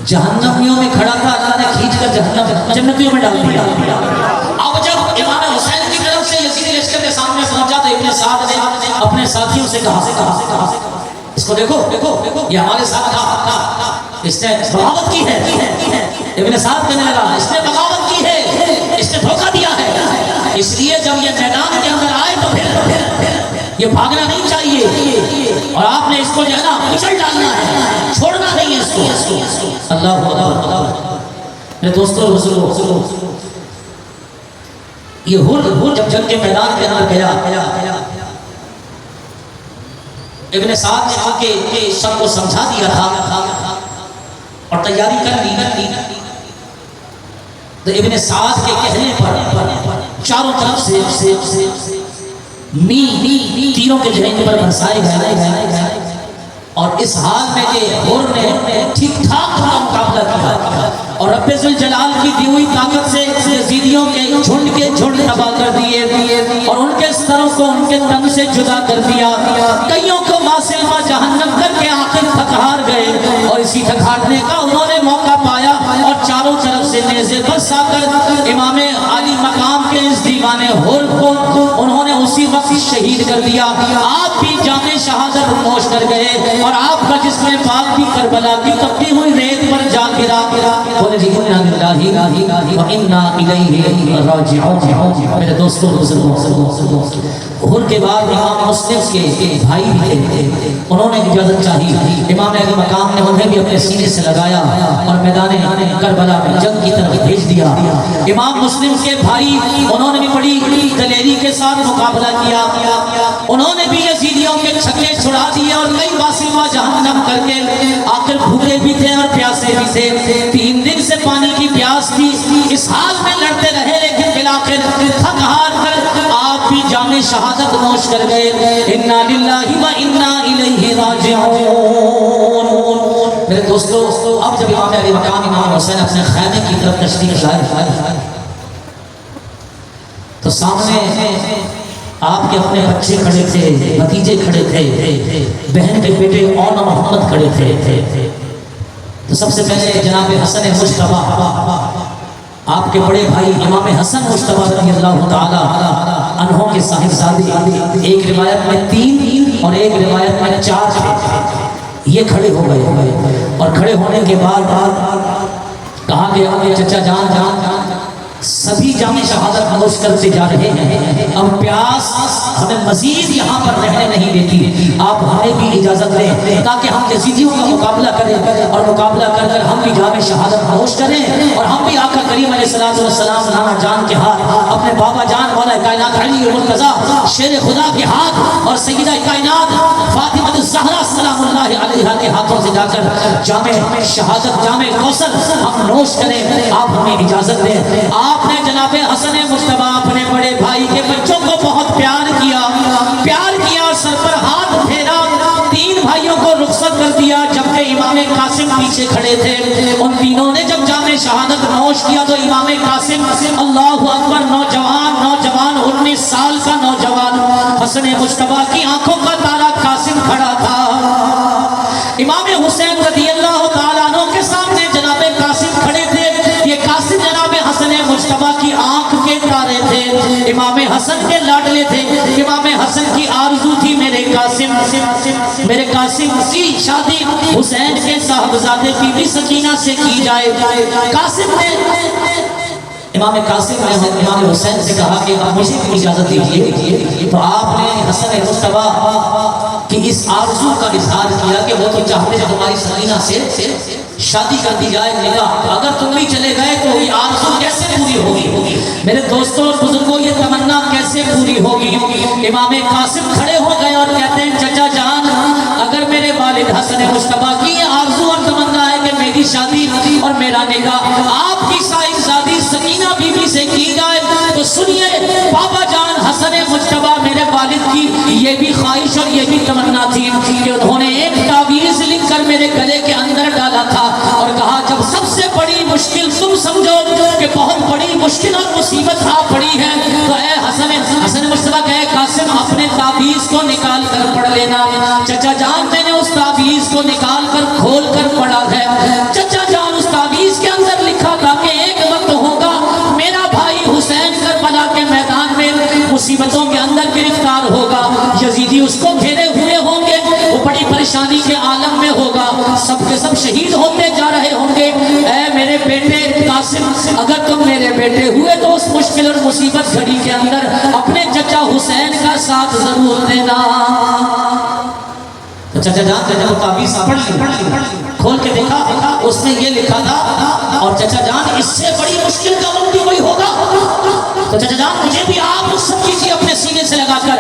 جہنمیوں میں کھڑا تھا، اللہ نے کھینچ کر جنتیوں میں ڈال دیا۔ اب جب امام حسین کی طرف سے یزیدی لشکر کے سامنے پہنچا تو ابن سعد نے اپنے ساتھیوں سے کہا، اس کو دیکھو یہ ہمارے ساتھ تھا، اس نے بغاوت کی ہے۔ ابن سعد کہنے لگا، اس نے بغاوت کی ہے، اس نے دھوکہ دیا ہے، اس لیے جب یہ میدان کے اندر آئے تو پھر یہ بھاگنا نہیں چاہیے اور آپ نے اس کو جو ہے نا کچل ڈالنا ہے، چھوڑنا نہیں ہے اس کو۔ اللہ اکبر۔ میرے دوستوں بزرگوں، یہ حور جب جنگ کے میدان کے اندر گیا، ابن سعد نے آ کے سب کو سمجھا دیا تھا اور تیاری کر لی، تو ابن سعد کے کہنے پر چاروں طرف سے تیروں کے جھینڈے پر برسائے گئے اور اس حال میں کہ حور نے ٹھیک ٹھاک کا مقابلہ کیا اور رب ذوالجلال کی دی ہوئی طاقت سے یزیدیوں کے جھنڈ تباہ کر دیے اور ان کے سروں کو ان کے تن سے جدا کر دیا۔ کئیوں کو ماسلما جہنم کر کے آخر تھک ہار گئے اور اسی تھک ہارنے کا انہوں نے موقع پایا اور چاروں طرف سے نیزے برسا کر امام علی مقام کے اس دیوانے حور کو انہوں نے اسی وقت شہید کر دیا۔ آپ بھی جام شہادت نوش کر گئے اور آپ کا جسم پاک بھی کربلا کی تپتی ہوئی ریت پر جا گرا۔ بولے جی انا للہ و انا الیہ راجعون۔ میرے دوستوں بزرگوں، حور کے بعد امام مسلم کے بھائی بھی تھے، انہوں نے اجازت چاہی، امام علی مقام نے انہیں بھی اپنے سینے سے لگایا اور میدان کربلا میں جنگ کی طرف بھیج دیا۔ امام مسلم کے بھائی انہوں نے بھی بڑی دلیری کے ساتھ مقابلہ کیا، انہوں نے بھی یزیدیوں کے چھکے چھڑا دیے اور کئی واسلما جہنم کر کے آخر بھوکے بھی تھے اور پیاسے بھی تھے، 3 دن سے پانی کی پیاس تھی، اس حال میں لڑتے رہے لیکن بالآخر تھک ہار کر آپ بھی جام شہادت نوش کر گئے۔ انا للہ و انا الیہ راجعون۔ میرے دوستو، اب جب امام علی مقام امام حسین اپنے خیمے کی طرف تشریف لائے تو سامنے آپ کے اپنے بچے کھڑے تھے، بھتیجے کھڑے تھے، بہن کے بیٹے اون محمد کھڑے تھے۔ تو سب سے پہلے جناب حسن مجتبیٰ، آپ کے بڑے بھائی امام حسن مجتبیٰ رضی اللہ تعالی عنہ کے صاحبزادے، ایک روایت میں 3 اور ایک روایت میں 4 تھے، یہ کھڑے ہو گئے اور کھڑے ہونے کے بعد کہا کہ چچا جان سبھی جام شہادت نوش کرتے جا رہے ہیں، اب پیاس ہمیں مزید یہاں پر رہنے نہیں دیتی، آپ ہمیں بھی اجازت دیں تاکہ ہم یزیدیوں کا مقابلہ کریں اور مقابلہ کر کر ہم بھی جام شہادت نوش کریں اور ہم بھی آقا کریم علیہ السلام نانا جان کے ہاتھ، اپنے بابا جان والا کائنات علی مرتضیٰ شیر خدا کے ہاتھ اور سیدہ کائنات فاطمہ الزہرا سلام اللہ علیہا کے ہاتھوں سے جا کر جام شہادت، جام کوثر ہم نوش کریں، آپ ہمیں اجازت دیں۔ آپ نے جناب حسن مجتبیٰ اپنے بڑے بھائی کے بچوں کو بہت پیار کیا، سر پر ہاتھ پھیرا، 3 بھائیوں کو رخصت کر دیا، جبکہ امام قاسم پیچھے کھڑے تھے۔ ان تینوں نے جب جام شہادت نوش کیا تو امام قاسم اللہ اکبر نوجوان 19 سال کا نوجوان حسن مجتبیٰ کی آنکھوں کا تارا قاسم کھڑا تھا۔ امام حسین رضی اللہ تعالیٰ عنہ کے سامنے جناب قاسم کھڑے تھے. یہ قاسم جناب حسن مجتبیٰ کی آنکھ کے تارے تھے, امام حسن کے لاڈلے تھے. امام حسن کی آرزو تھی میرے قاسم کی شادی حسین کے صاحبزادے بی بی سکینہ سے کی جائے. قاسم نے امام قاسم نے امام حسین سے کہا کہ آپ مجھے اجازت دیجیے. تو آپ نے حسن مجتبیٰ کی اس آرزو کا اظہار کیا کہ وہ تو چاہتے ہیں تمہاری سکینہ سے شادی کر دی جائے, نکاح. اگر تم بھی چلے گئے تو یہ آرزو کیسے پوری ہوگی؟ میرے دوستوں اور بزرگوں, یہ تمنا کیسے پوری ہوگی؟ امام قاسم کھڑے ہو گئے اور کہتے ہیں چچا جان, اگر میرے والد حسن مجتبیٰ کی یہ آرزو اور تمنا ہے کہ میری شادی اور میرا نکاح آپ کی صاحبزادی سکینہ بی بی سے کی جائے, تو سنیے بابا جان حسن مجتبیٰ میرے والد کی یہ بھی خواہش اور یہ بھی تمنا تھی کہ انہوں نے ایک تعویذ لکھ کر میرے گلے کے اندر ڈالا تھا اور کہا جب سب سے بڑی مشکل تم سمجھو کہ بہت بڑی مشکل اور مصیبت آ پڑی ہے, تو اے حسن مجتبیٰ کہے قاسم اپنے تعویذ کو نکال کر پڑھ لینا. چچا جان میں نے اس تعویذ کو نکال کر کھول کر پڑھا ہے. چچا جان اس تعویذ کے اندر لکھا تھا کہ ایک وقت ہوگا میرا بھائی حسین کربلا کے میدان میں مصیبتوں کے اندر گرفتار ہوگا, یزیدی اس کو گھیرے ہوئے ہوں گے, وہ بڑی پریشانی کے عالم میں ہوگا, سب کے سب شہید ہوتے جا رہے ہوں گے. اے میرے بیٹے قاسم, اگر تم میرے بیٹے ہوئے تو اس مشکل اور مصیبت گھڑی کے اندر اپنے چچا حسین کا ساتھ ضرور دینا. تو چچا جان نے جب تعویذ پڑھ لی, کھول کے دیکھا, اس میں یہ لکھا تھا, اور چچا جان اس سے بڑی مشکل کا وقت بھی کوئی ہوگا تو چچا جان مجھے بھی آپ رخصت کیجیے اپنے سینے سے لگا کر.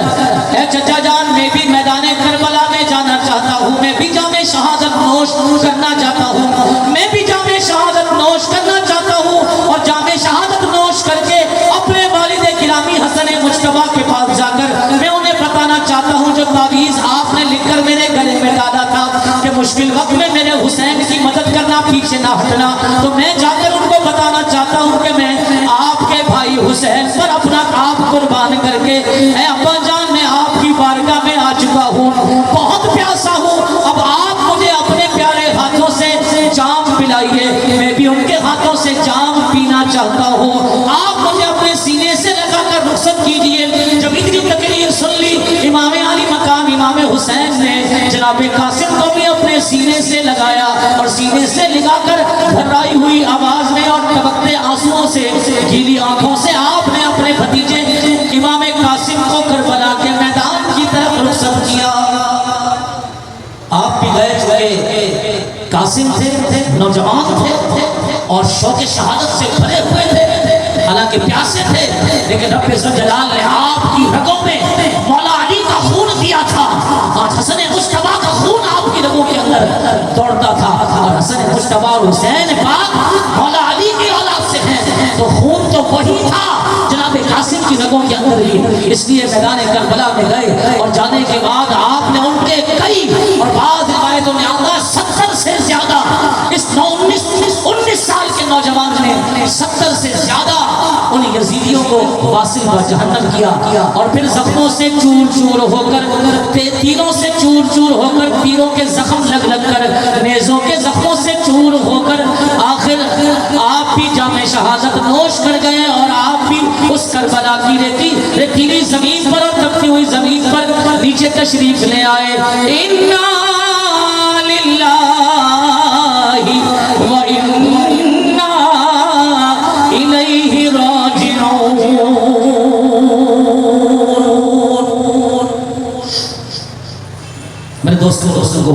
اے چچا جان میں بھی میدان کربلا میں جانا چاہتا ہوں, میں بھی جام شہادت نوش کرنا چاہتا ہوں, میں بھی جام شہادت نوش کرنا چاہتا ہوں, اور جام شہادت نوش کر کے اپنے والد گرامی حسن مجتبیٰ کے پاس جا کر میں انہیں بتانا چاہتا ہوں جو تعویذ آپ نے لکھ کر میرے گلے میں ڈالا تھا کہ مشکل وقت میں میرے حسین کی مدد کرنا, پیچھے نہ ہٹنا, تو میں جا کر ان کو بتانا چاہتا ہوں کہ میں آپ کے بھائی حسین پر اپنا آپ قربان کر کے اے ابا جان میں آپ کی بارگاہ میں آ چکا ہوں, بہت پیاسا ہوں, اب آپ مجھے اپنے پیارے ہاتھوں سے جام پلائیے, میں بھی ان کے ہاتھوں سے جام پینا چاہتا ہوں, آپ مجھے اپنے سینے سے لگا کر رخصت کیجیے. جب اتنی تقریر سن لی امام علی مقام امام حسین نے جناب قاسم کو بھی اپنے سینے سے لگایا, اور سینے سے لگا کر بھرائی ہوئی آواز میں اور ٹپکتے آنسوؤں سے, گیلی آنکھوں سے آپ نے اپنے بھتیجے امام قاسم کو کربلا کے میدان کی طرف رخصت کیا. آپ بھی گئے چکے قاسم تھے, نوجوان تھے اور شوق شہادت سے بھرے ہوئے تھے, حالانکہ پیاسے تھے, لیکن رب ذوالجلال نے آپ کی رگوں میں مولا علی کا خون دیا تھا. آج حسن مجتبیٰ کا خون آپ کی رگوں کے اندر دوڑتا تھا, اور حسن مجتبیٰ اور حسین پاک مولا علی کی اولاد سے ہیں, تو خون تو وہی تھا جناب قاسم کی رگوں کے اندر ہی. اس لیے میدان کربلا میں گئے, اور جانے کے بعد آپ نے ان کے کئی اور بعض روایتوں میں آتا 70 سے زیادہ, اس 19 سال کے نوجوان نے 70 سے زیادہ ان یزیدیوں کو واصل و جہنم کیا, اور پھر زخموں سے چور چور ہو کر, تیروں سے چور چور ہو کر, تیروں کے زخم لگ لگ کر, نیزوں کے زخموں سے چور ہو کر آخر آپ بھی جام شہادت نوش کر گئے, اور آپ بھی اس کربلا کی ریتیلی زمین پر اور تپتی ہوئی زمین پر نیچے تشریف لے آئے. اِنَّا لِلَّهِ وَإِنَّا إِلَيْهِ راجعون. میرے دوستوں کو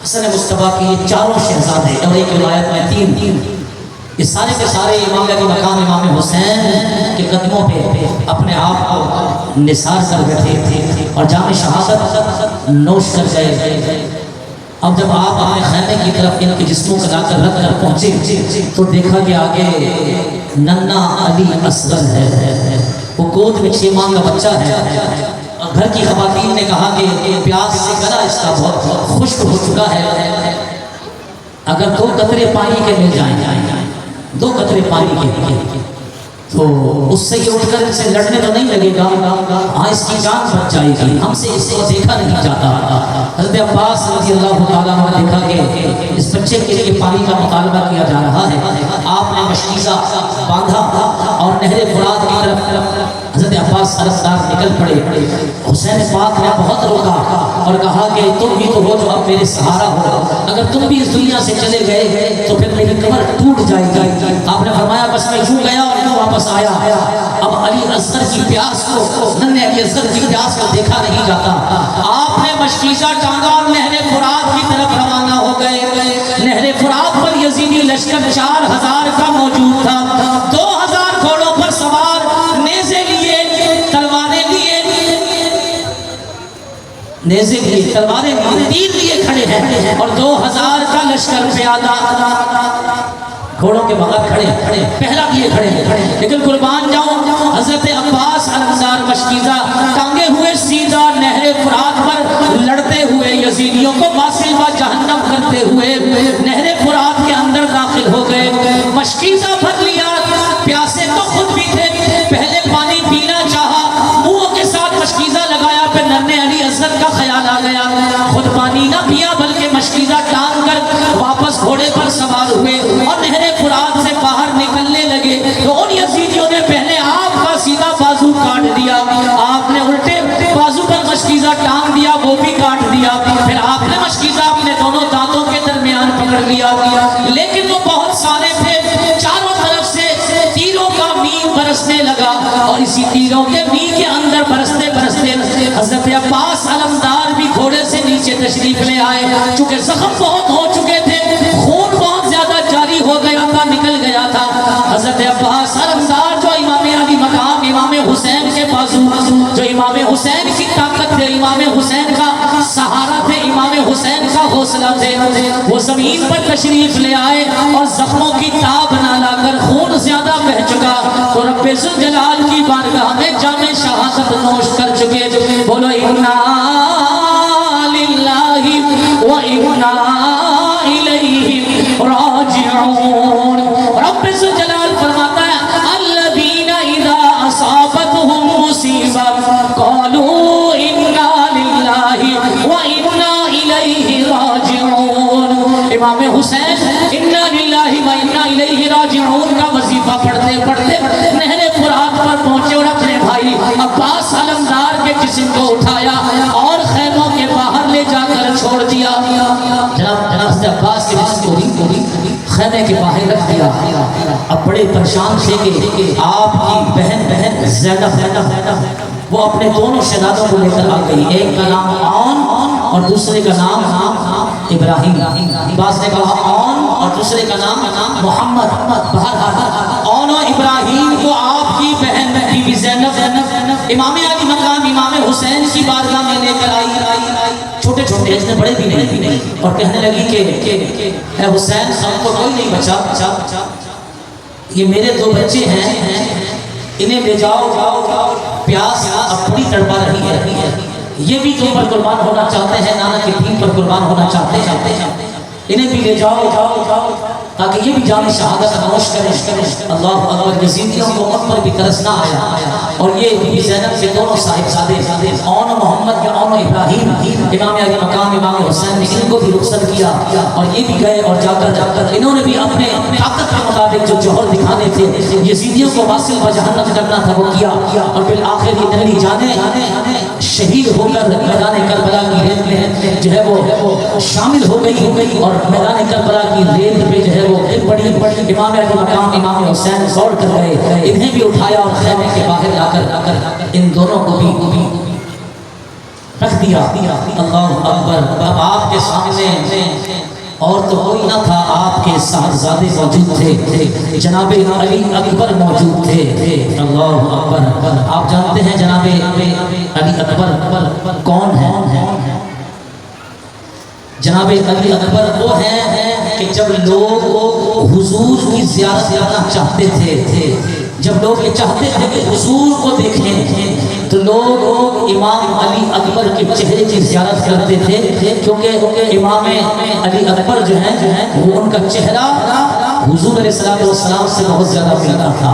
حسن مجتبیٰ کی یہ چاروں شہزادے, اور ایک روایت میں تین, یہ سارے کے سارے امام علی مقام امام حسین کے قدموں پہ اپنے آپ کو نثار کر بیٹھے تھے اور جام شہادت نوش کر گئے. اب جب آپ اپنے خیمے کی طرف ان کے جسموں کو لا کر رکھ کر پہنچے تو دیکھا کہ آگے ننا علی اصغر ہے, وہ گود میں 6 ماہ کا بچہ ہے, اور گھر کی خواتین نے کہا کہ پیاس سے گلا اس کا بہت خشک ہو چکا ہے, اگر 2 قطرے پانی کے مل جائیں, 2 قطرے پانی کے, تو اس سے یہ اٹھ کر ان سے لڑنے تو نہیں لگے گا، ہاں اس کی جان بچ جائے گی، ہم سے اس کو دیکھا نہیں جاتا۔ حضرت عباس رضی اللہ تعالیٰ عنہ نے دیکھا کہ اس بچے کے لیے پانی کا مطالبہ کیا جا رہا ہے، آپ نے مشکیزہ باندھا اور نہر فرات کی طرف حضرت عباس سرسدار نکل پڑے۔ حسین پاک نے بہت روکا اور کہا کہ تم بھی تو ہو جو اب میرے سہارا ہو، اگر تم بھی اس دنیا سے چلے گئے تو پھر میری کمر ٹوٹ جائے گی۔ آپ نے فرمایا بس میں یوں گیا اور یوں واپس آیا۔ اب علی اصغر کی پیاس کو، ننھے علی اصغر کی پیاس کو دیکھا نہیں جاتا۔ آپ نے مشکیزہ ٹانگا اور نہر فرات کی طرف روانہ ہو گئے۔ نہر فرات پر یزیدی لشکر 4000 کا موجود تھا، 2000 گھوڑوں پر سوار، نیزے لیے، تلواریں لیے، نیزے لیے، تلواریں لیے، تیر لیے کھڑے ہیں، اور 2000 کا لشکر پیادہ گھوڑوں کے بغیر کھڑے، پہلا لیے کھڑے۔ لیکن قربان جاؤں، حضرت عباس علمدار مشکیزہ ٹانگے ہوئے سیدھا نہر فرات پر لڑتے ہوئے، یزیدیوں کو واصل و جہنم کرتے ہوئے نہر فرات کے اندر داخل ہو گئے۔ مشکیزہ بھر لیا، پیاسے تو خود بھی تھے، پہلے پانی پینا چاہا، منہ کے ساتھ مشکیزہ لگایا، پھر ننھے علی اصغر کا خیال آ گیا، خود پانی نہ پیا بلکہ مشکیزہ ٹانگ کر واپس گھوڑے پر سوار ہوئے اور نہر فرات سے باہر نکلنے لگے۔ تو ان یزیدیوں نے پہلے آپ کا سیدھا بازو کاٹ دیا، آپ نے الٹے بازو پر مشکیزہ ٹانگ دیا، وہ بھی کاٹ دیا، پھر آپ نے مشکیزہ اپنے دونوں دانتوں کے درمیان پکڑ لیا، لیکن وہ بہت سارے تھے، چاروں طرف سے تیروں کا میغ برسنے لگا، اور اسی تیروں کے میغ کے اندر برستے برستے حضرت عباس علمدار بھی گھوڑے سے نیچے تشریف لے آئے۔ چونکہ زخم بہت ہو چکے تھے، خون بہت زیادہ جاری ہو گیا تھا، نکل گیا تھا، حضرت عباس علمدار جو امام علی مقام امام حسین کے بازو، جو امام حسین کی طاقت تھے، امام حسین کا سہارا تھے، امام حسین کا حوصلہ تھے، وہ زمین پر تشریف لے آئے اور زخموں کی تاب نہ لا کر، خون زیادہ بہ چکا تو رب ذوالجلال کی بارگاہ میں جام شہادت نوش کر چکے۔ بولو انا للہ و انا الیہ راجعون۔ رب ذوالجلال فرماتا ہے الذین اذا اصابتهم مصیبۃ قالوا انا للہ و انا الیہ راجعون۔ امام حسین انا للہ و انا الیہ راجعون کا وظیفہ پڑھتے پڑھتے نہر فرات پر پہنچے اور اپنے بھائی عباس علمدار کے جسم کو اٹھایا اور خیموں کے باہر لے جا کر چھوڑ دیا۔ جناب حضرت عباس کے جسم کو خیمے کے باہر رکھ دیا۔ اب بڑے پریشان تھے کہ آپ کی بہن زینب وہ اپنے دونوں شہزادوں کو لے کر آ گئی، ایک کا نام عون اور دوسرے کا نام ابراہیم۔ بعض نے کہا عون اور دوسرے کا نام محمد۔ بہرحال عون و ابراہیم کو آپ کی بہن بی بی زینب امام علی مقام امام حسین کی بارگاہ میں لے کر آئی، چھوٹے چھوٹے، اس نے بڑے بھی نہیں، اور کہنے لگی کہ اے حسین ہم کو کوئی نہیں بچا، یہ میرے 2 بچے ہیں، انہیں لے جاؤ، پیاس اب بڑی تڑپا رہی ہے، یہ بھی تم پر قربان ہونا چاہتے ہیں، نانا کے دین پر قربان ہونا چاہتے ہیں، انہیں بھی لے جاؤ تاکہ یہ بھی جان شہادت نوش کریں۔ اللہ اکبر۔ یزیدیوں کو ان پر بھی ترس نہ آیا، اور یہ بی بی زینب کے دونوں صاحبزادے عون و محمد کے عون و ابراہیم امام علی مقام امام حسین نے ان کو بھی رخصت کیا، اور یہ بھی گئے اور جا کر انہوں نے بھی اپنے طاقت کے مطابق جو جوہر دکھانے تھے، یزیدیوں کو واصل و جہنم کرنا تھا، وہ کیا، اور بالآخر یہ ننھی جانیں شہید ہو کر میدان کربلا کی ریت میں جو ہے وہ شامل ہو گئی، اور میدان کربلا کی ریت پہ جو ہے وہ ایک بڑی امام علی مقام امام حسین دوڑ کر گئے، انہیں بھی اٹھایا اور خیمے کے باہر لا کر ان دونوں کو بھی رکھ دیا۔ اللہ اکبر۔ اب آپ کے سامنے اور تو کوئی نہ تھا، آپ کے صاحبزادے موجود تھے، جناب علی اکبر موجود تھے۔ اللہ اکبر۔ آپ جانتے ہیں جناب علی اکبر کون ہے؟ جناب علی اکبر وہ ہیں کہ جب لوگ حضور کی زیارت کرنا چاہتے تھے، جب لوگ یہ چاہتے تھے کہ حضور کو دیکھیں، تو لوگ امام علی اکبر کے چہرے کی زیارت کرتے تھے، کیونکہ امام علی اکبر جو ہیں وہ ان کا چہرہ حضور علیہ السلام سے بہت زیادہ ملتا تھا۔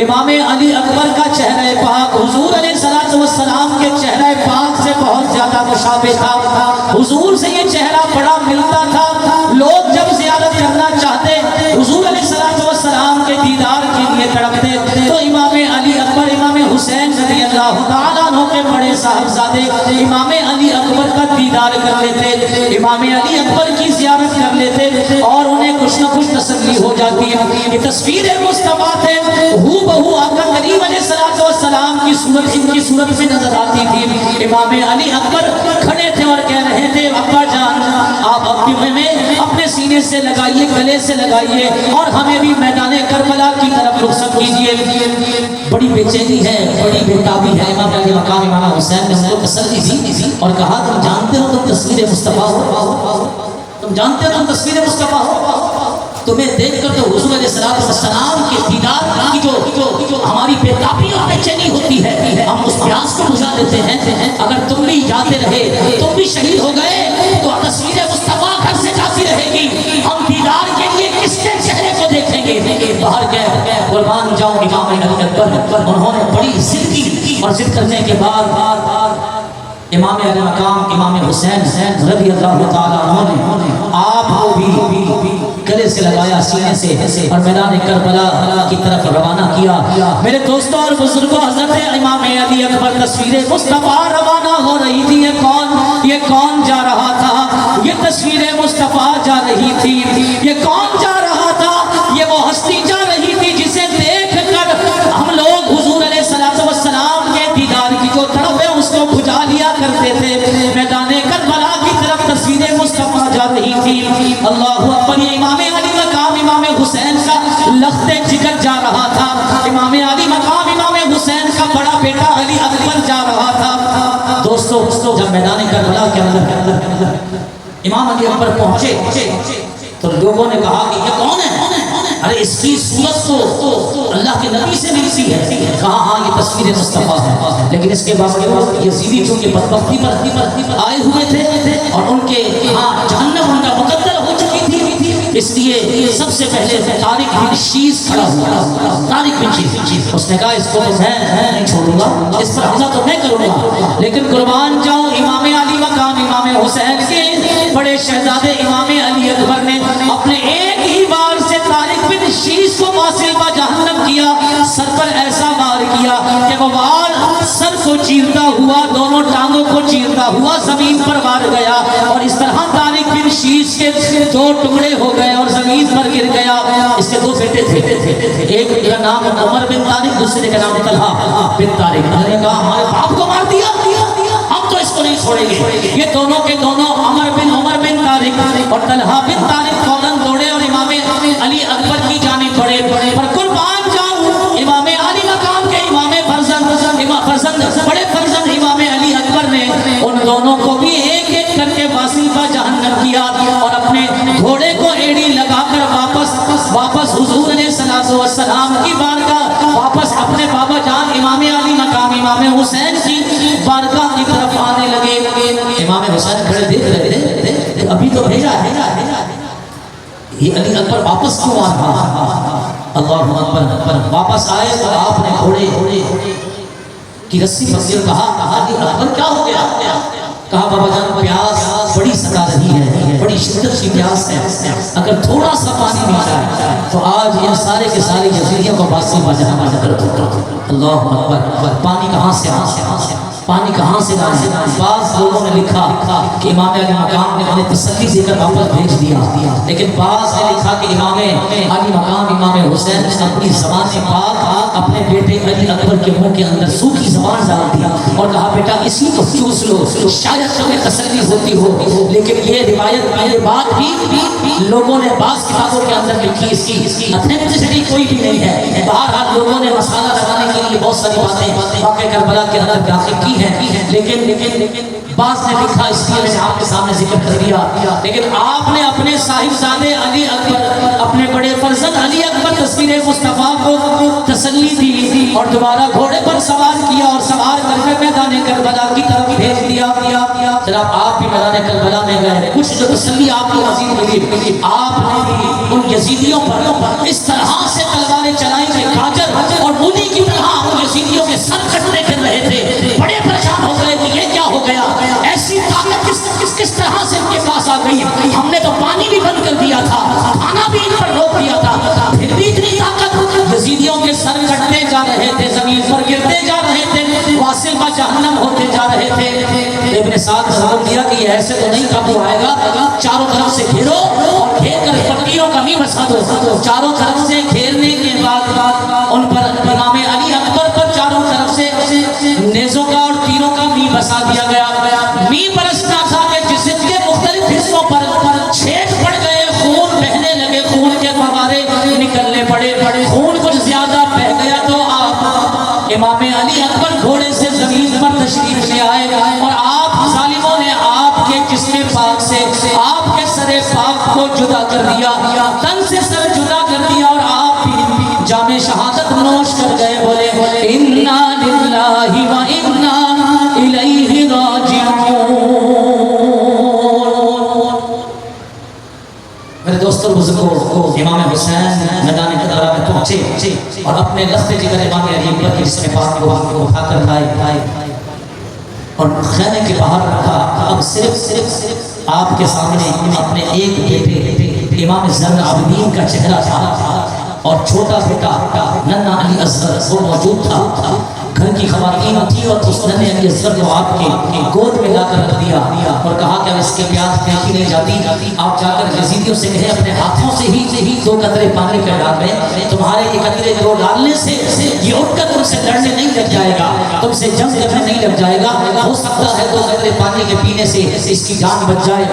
امام علی اکبر کا چہرہ پاک حضور علیہ السلام کے چہرہ پاک سے بہت زیادہ مشابہ تھا. حضور سے یہ چہرہ بڑا ملتا تھا. لوگ جب زیارت کرنا چاہتے حضور علیہ السلام کے دیدار کے لیے تڑپتے تو امام علی اکبر امام حسین رضی اللہ تعالیٰ عنہ کے بڑے صاحبزادے امام علی اکبر کا دیدار کر لیتے, امام علی اکبر کی زیارت کر لیتے اور انہیں کچھ نہ کچھ تسلی ہو جاتی ہے. یہ تصویر مصطفیٰ تھے, ہو بہو آقا کریم علیہ السلام کی صورت ان کی صورت میں نظر آتی تھی. امام علی اکبر کھڑے تھے اور کہہ رہے تھے ابا جان آپ اپنے سینے سے لگائیے, گلے سے لگائیے اور ہمیں بھی میدان کربلا کی طرف رخصت کیجیے. بڑی بے چینی ہے, بڑی بےتابی ہے. امام علی مقام امام حسین نے ان کو تسلی دی اور کہا تم جانتے ہو تم تصویر مصطفیٰ ہو, تم جانتے ہو تم تصویر مصطفیٰ ہو. تمہیں دیکھ کر تو حضور علیہ السلام کے دیدار کی جو ہماری بےتابی اور بے چینی ہوتی ہے ہم اس پیاس کو بجھا دیتے ہیں. اگر تم بھی جاتے رہے, تم بھی شہید ہو گئے تو تصویر مصطفیٰ گھر سے جاتی رہے گی. ہم دیدار کے لیے کس کے چہرے کو دیکھیں گے. باہر گئے, قربان جاؤں امام علی اکبر, انہوں نے بڑی ضد کی اور ضد کرنے کے بعد امام علی مقام امام حسین رضی اللہ تعالیٰ عنہ نے آپ کو بھی گلے سے لگایا, سینے سے, اور میدان کربلا کی طرف روانہ کیا. میرے دوستوں اور بزرگوں, حضرت امام علی اکبر تصویر مصطفیٰ روانہ ہو رہی تھی. یہ کون جا رہا تھا؟ یہ تصویر مصطفیٰ جا رہی تھی. یہ کون جا رہا تھا؟ یہ وہ ہستی جا رہی تھی جسے دیکھ کر ہم لوگ حضور علیہ السلام کے دیدار کی جو تڑپ ہے اس کو بجھا لیا کرتے تھے. میدان کربلا کی طرف تصویر مصطفیٰ جا رہی تھی. اللہ اکبر. یہ امام علی مقام امام حسین کا لخت جگر جا رہا تھا. امام علی مقام امام حسین کا بڑا بیٹا علی اکبر جا رہا تھا. دوستو جب میدان کربلا کے اندر امام علی اکبر پہنچے تو لوگوں نے کہا کہ یہ کون ہے؟ ارے اس کی صورت تو اللہ کے نبی سے ملتی ہے. کہا ہاں یہ تصویر مصطفیٰ ہے. لیکن اس کے باوجود یزیدی چونکہ بدبختی پر آئے ہوئے تھے اور ان کے ہاں جہنم ان کا مقدر ہو چکی تھی, اس لیے سب سے پہلے طارق بن شیس کھڑا ہوا. طارق بن شیس اس نے کہا اس کو تو میں نہیں چھوڑوں گا, اس پر حملہ تو میں کروں گا. لیکن قربان جاؤں امام علی مقام امام حسین کے بڑے شہزادے امام علی اکبر نے اپنے ایک ہی بار سے طارق بن شیس کو ماسلبہ جہنم کیا. سر پر ایسا وار کیا کہ وہ وار سر کو چیرتا ہوا, دونوں ٹانگوں کو چیرتا ہوا زمین پر وار گیا اور اس طرح طارق بن شیس کے دو ٹکڑے ہو گئے اور زمین پر گر گیا. اس کے دو بیٹے تھے, ایک کا نام عمر بن طارق, دوسرے کا نام طلحہ بن طارق. نے کہا ہمارے باپ کو مار دیا, ہم تو اس کو نہیں چھوڑیں گے. یہ دونوں کے دونوں عمر بن طارق اور طلحہ بن طارق فوراً دوڑے اور امام علی اکبر کی جانب بڑھے. پر قربان جاؤں امام علی مقام کے امام بڑے فرزند امام علی اکبر نے ان دونوں کو بھی ایک ایک کر کے واسطہ جہنم کیا اور اپنے گھوڑے کو ایڑی لگا کر واپس حضور علیہ السلام کی بارگاہ, واپس اپنے بابا جان امام علی مقام امام حسین کی بارگاہ کی طرف آنے لگے. امام حسین کھڑے دیکھ رہے, ابھی تو بھیجا ہے, یہ علی اکبر واپس کیوں آ رہا؟ اللہ اکبر. واپس آئے تو آپ نے گھوڑے کی رسی پکڑی اور کہا علی اکبر کیا ہو گیا؟ کہا بابا جان پیاس بڑی ستا رہی ہے, بڑی شدت کی پیاس ہے, اگر تھوڑا سا پانی مل جائے تو آج یہ سارے کے سارے یزیدیوں کو باسلبہ جہنم کر دوں. اللہ اکبر. پانی کہاں سے لائے؟ بعض لوگوں نے لکھا کہ امام علی مقام نے انہیں تسلی دے کر واپس بھیج دیا, لیکن بعض نے لکھا کہ امام علی مقام امام حسین نے اپنی زبان پاک اپنے بیٹے علی اکبر کے منہ کے اندر سوکھی زبان ڈال دیا اور کہا بیٹا اسی کو چوس لو, شاید تمہیں تسلی ہوتی ہو. لیکن یہ روایت یہ بات بھی لوگوں نے بعض کتابوں کے اندر لکھی, اس کی اتھینٹسٹی کوئی بھی نہیں ہے. بہرحال لوگوں نے مسئلہ لگانے کے لیے بہت ساری باتیں واقعہ کربلا کے اندر داخل کی ہیں, لیکن بعض نے لکھا اس لیے میں نے آپ کے سامنے ذکر کر دیا. لیکن آپ نے اپنے صاحبزادے علی اکبر, اپنے بڑے فرزند علی اکبر تصویر مصطفیٰ کو تسلی دی اور دوبارہ گھوڑے پر سوار کیا اور سوار کر کے میدان کربلا کی طرف بھیج دیا. جناب آپ بھی میدان کربلا میں گئے, کچھ جو تسلی آپ کو مزید ملی, آپ نے بھی ان یزیدیوں پر اس طرح سے تلواریں والے چلائیں گے کاجر اور مولی کی طرح یزیدیوں کے سر کٹتے پھر رہے تھے، بڑے پریشان ہو گئے کہ یہ کیا ہو گیا، ایسی طاقت کس طرح سے ان کے پاس آ گئی، ہم نے تو پانی بھی بند کر دیا تھا، کھانا بھی ان پر روک دیا تھا، پھر بھی اتنی طاقت، یزیدیوں کے سر کٹتے جا رہے تھے، زمین پر گرتے جا رہے تھے، واصل کا جہنم ہوتے جا رہے تھے۔ ابن سعد حکم دیا کہ یہ ایسے تو نہیں قابو آئے گا، چاروں طرف سے گھیرو اور گھیر کر پٹیوں کا بھی بسا دو۔ چاروں طرف سے گھیرنے کے بعد ان پر امام علی اکبر پر چاروں طرف سے نیزوں کا اور تیروں کا بھی بسا دیا گیا۔ می برسنا تھا کہ جسم کے مختلف حصوں پر چھید پڑ گئے، خون بہنے لگے، خون کے فوارے نکلنے پڑے، خون کچھ زیادہ بہ گیا تو آپ امام علی اکبر گھوڑے سے زمین پر تشریف لے آئے اور آپ ظالموں نے آپ کے جسم پاک سے آپ کے سر پاک کو جدا کر دیا، تن سے سر جدا کر دیا اور آپ بھی جام شہادت نوش کر گئے، بولے انا للہ و انا الیہ راجعون۔ میرے دوستوں بزرگوں، امام حسین میدان کربلا میں پہنچے اور اپنے لخت جگر امام علی اکبر کے جسم پاک کو اٹھا کر لائے اور خیمے کے باہر رکھا۔ اب صرف آپ کے سامنے اپنے ایک بیٹے امام زین العابدین کا چہرہ تھا اور چھوٹا بیٹا ننھا علی اصغر وہ موجود تھا۔ گھر کی خواتین تھی اور اس ننھے علی اصغر کو آپ کے گود میں لا کر رکھ دیا اور کہا کہ اب اس کے پیاس پھینکی نہیں جاتی، آپ جا کر یزیدیوں سے کہیں اپنے ہاتھوں سے ہی 2 قطرے پانی کا ڈال دیں، تمہارے یہ قطرے کو ڈالنے سے یہ اٹھ کر تم سے لڑنے نہیں لگ جائے گا، تم سے جنگ کرنے نہیں لگ جائے گا، ہو سکتا ہے 2 قطرے پانی کے پینے سے اس کی جان بچ جائے۔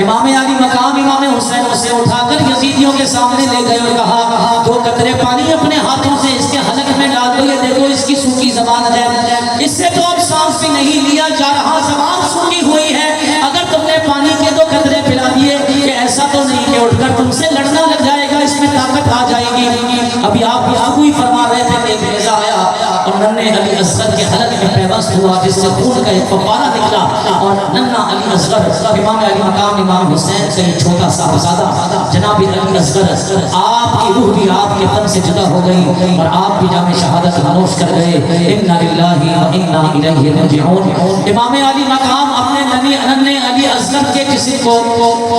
امام علی مقام امام حسین اسے اٹھا کر یزیدیوں کے سامنے لے گئے اور کہا 2 قطرے پانی اپنے ہاتھوں سے اس کے حلق میں ڈال دو، یہ دیکھو اس کی سوکھی زبان ہے، اس سے تو اب سانس بھی نہیں لیا جا رہا، زبان سوکھی ہوئی ہے، اگر تم نے پانی کے 2 قطرے پلا دیے کہ ایسا تو نہیں کہ اٹھ کر تم سے لڑنا لگ جائے گا، اس میں طاقت آ جائے گی۔ ابھی آپ بھی فرما رہے تھے کہ ایک نیزہ آیا اور ننھے علی اصغر کے حلق میں پیوست ہوا جس سے خون کا ایک فوارہ نکلا اور ننھا علی اصغر امام علی مقام امام حسین سے یہ چھوٹا صاحبزادہ جناب علی اصغر آپ کی روح بھی آپ کے تن سے جدا ہو گئی اور آپ بھی جام شہادت نوش کر گئے۔ انا للہ و انا الیہ راجعون۔ امام علی مقام اپنے ننھے علی اصغر کے جسم کو،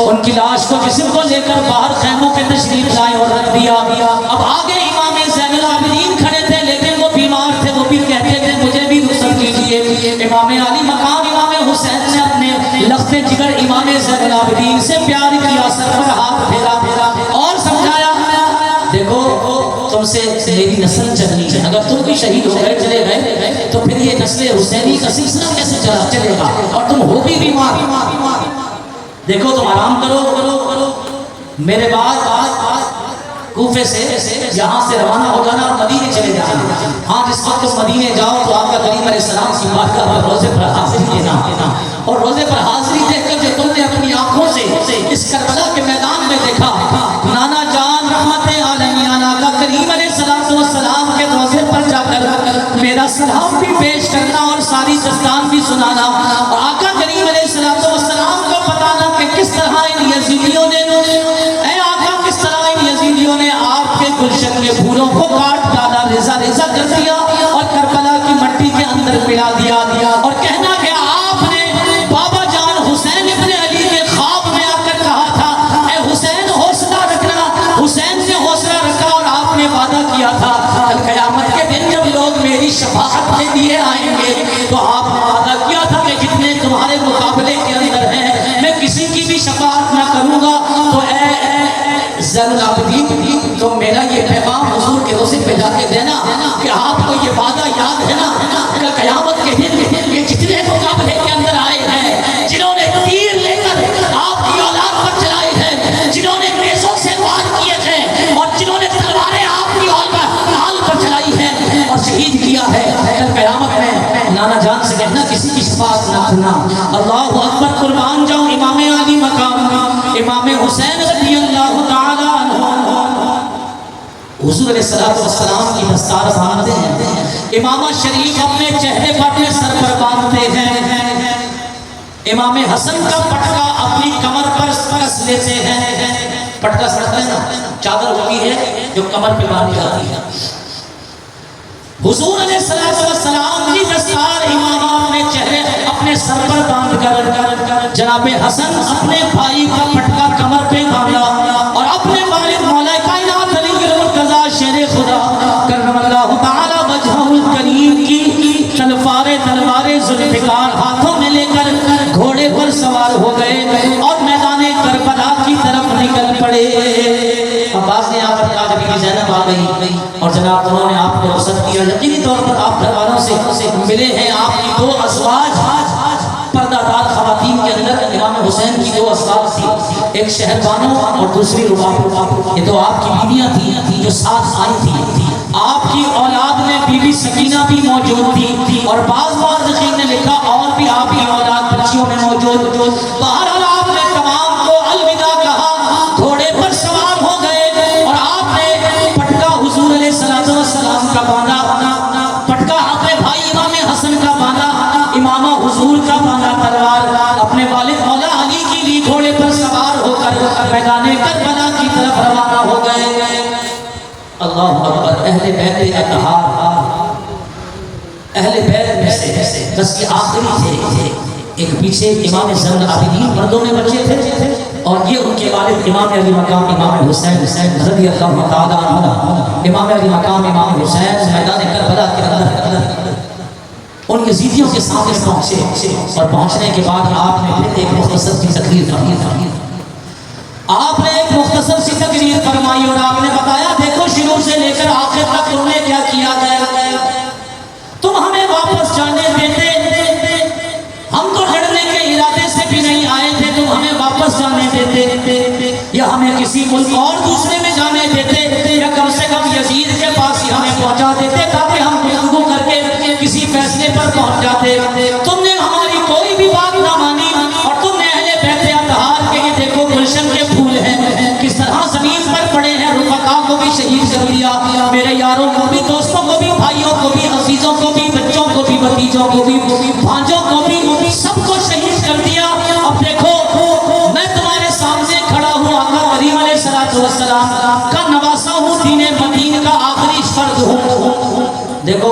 ان کی لاش کو، جسم کو لے کر باہر خیموں پہ تشریف لائے اور رکھ دیا۔ اب آگے امام زین العابدین کھڑے تھے لیکن وہ بیمار تھے، وہ بھی کہتے تھے مجھے بھی رخصت کیجیے۔ امام علی مقام امام حسین نے اپنے لخت جگر امام زین العابدین سے پیار کیا، سر پر ہاتھ پھیرا اور سمجھایا دیکھو تم سے میری نسل چلنی ہے، اگر تم بھی شہید ہو گئے چلے گئے تو پھر یہ نسل حسینی کا سلسلہ کیسے چلے گا، اور تم ہو بھی بیمار، دیکھو تم آرام کرو، میرے بعد کوفے سے یہاں سے روانہ ہو جانا اور مدینے چلے جانا۔ ہاں جس وقت تم مدینے جاؤ تو آپ کا کریم علیہ السلام کی بارگاہ پر روزے پر حاضری دینا، اور روزے پر حاضری دیکھ کر جو تم نے اپنی آنکھوں سے اس کربلا کے میدان میں دیکھا، نانا جان رحمت عالمین آقا کریم علیہ السلام کے روزے پر جا کر میرا سلام بھی پیش کرنا اور ساری داستان بھی سنانا، اور آقا کریم علیہ السلام کو بتانا کہ کس طرح ان یزیدیوں نے آپ کے گلشن کے پھولوں کو کاٹ ڈالا، ریزہ ریزہ کر دیا اور کربلا کی مٹی کے اندر ملا دیا، اور کہنا کہ آپ نے بابا جان حسین ابن علی کے خواب میں آ کر کہا تھا اے حسین حوصلہ رکھنا، حسین نے حوصلہ رکھا اور آپ نے وعدہ کیا تھا قیامت کے دن جب لوگ میری شفاعت کے لیے آئیں گے تو آپ نے وعدہ کیا تھا کہ جتنے تمہارے مقابلے کے اندر ہیں میں کسی کی بھی شفاعت نہ کروں گا، تو اے زین العابدین تو میرا یہ پیغام حضور کے روزے پہ جا کے دینا کہ آپ کو یہ وعدہ یاد ہے نا کہ قیامت کے دن یہ جتنے مقابلے کے اندر آئے ہیں، جنہوں نے تیر لے کر آپ کی اولاد پر چلائے ہیں، جنہوں نے نیزوں سے وار کیے تھے اور جنہوں نے تلواریں آپ کی اولاد پر چلائی ہیں اور شہید کیا ہے، کل قیامت میں نانا جان سے کہنا کسی کی شفاعت نہ کرنا۔ اللہ اکبر، قربان جاؤں امام علی مقام امام حسین رضی اللہ تعالی عنہ حضور علیہ السلام کی دستار باندھتے ہیں، امامہ شریف اپنے چہرے پر اپنے سر پر باندھتے ہیں، امام حسن کا پٹکا اپنی کمر پر کس لیتے ہیں، پٹکا سمجھتے ہیں نا، چادر ہوتی ہے جو کمر پہ باندھی جاتی ہے. حضور علیہ السلام کی دستار امام اپنے چہرے اپنے سر پر باندھ کر جناب حسن اپنے بھائی کا پٹکا کمر پہ باندھا اور اپنے والد مولا کائنات علی المرتضیٰ شیر خدا کرم اللہ تعالی وجہہ الکریم کی تلوار ذوالفقار ہاتھوں میں لے کر گھوڑے پر سوار ہو گئے اور میدان کربلا کی طرف نکل پڑے. عباس نے آپ کی آج بھی زینب آ گئی اور جناب انہوں نے آپ کو رخصت کیا. یقینی طور پر آپ گھر والوں سے ملے ہیں. آپ کی دو ازواج پردہ دار خواتین کے اندر امام حسین کی دو ازواج تھی، ایک شہر بانو اور دوسری رباب. یہ تو آپ کی بیویاں تھیں جو ساتھ آئی تھی. آپ کی اولاد میں بی بی سکینہ بھی موجود تھی اور بعض مورخین نے لکھا اور بھی آپ کی اولاد بچیوں میں موجود. بہرحال آپ نے تمام کو الوداع کہا، گھوڑے پر سوار ہو گئے اور آپ نے پٹکا حضور علیہ السلام کا باندھا، پٹکا اپنے بھائی امام حسن کا باندھا، امامہ حضور کا باندھا تلوار، اپنے والد مولا علی کی بھی گھوڑے پر سوار ہو کر میدان کربلا کی طرف روانہ ہو گئے. اللہ اکبر. اہل بیت اطہار، اہل بیت میں سے 10 کے آخری تھے. ایک پیچھے امام زین العابدین مردوں میں بچے تھے اور یہ ان کے والد امام علی مقام امام حسین رضی اللہ تعالیٰ عنہ. امام علی مقام امام حسین میدان کربلا کے اندر ان یزیدیوں کے سامنے پہنچے اور پہنچنے کے بعد آپ نے پھر ایک مختصر سی تقریر فرمائی. آپ نے ایک مختصر سی تقریر فرمائی اور آپ نے بتایا دیکھو شروع سے لے کر آخر تک تم نے کیا کیا گیا. تم ہمیں واپس جانے دیتے، ہم تو لڑنے کے ارادے سے بھی نہیں آئے تھے، تم ہمیں واپس جانے دیتے یا ہمیں کسی ملک اور دوسرے میں جانے دیتے یا کم سے کم یزید کے پاس ہی ہمیں پہنچا دیتے تاکہ ہم گفتگو کر کے کسی فیصلے پر پہنچ جاتے. تم نے ہماری کوئی بھی بات نہ مانی اور تم نے اہل بیت اطہار کے یہ دیکھو گلشن کے پھول ہیں کس طرح زمین پر پڑے ہیں، رفقا کو بھی شہید کر دیا، میرے یاروں کو بھی، دوستوں کو بھی، بھائیوں کو بھی، عزیزوں کو بھی، بچوں کو بھی، بھتیجوں کو بھی، بھانجوں کو بھی، سب کو شہید کر دیا. اب دیکھو میں تمہارے سامنے کھڑا ہوں، آقا کریم علیہ السلام کا نواسا ہوں، دین مدین کا آخری فرد ہوں. دیکھو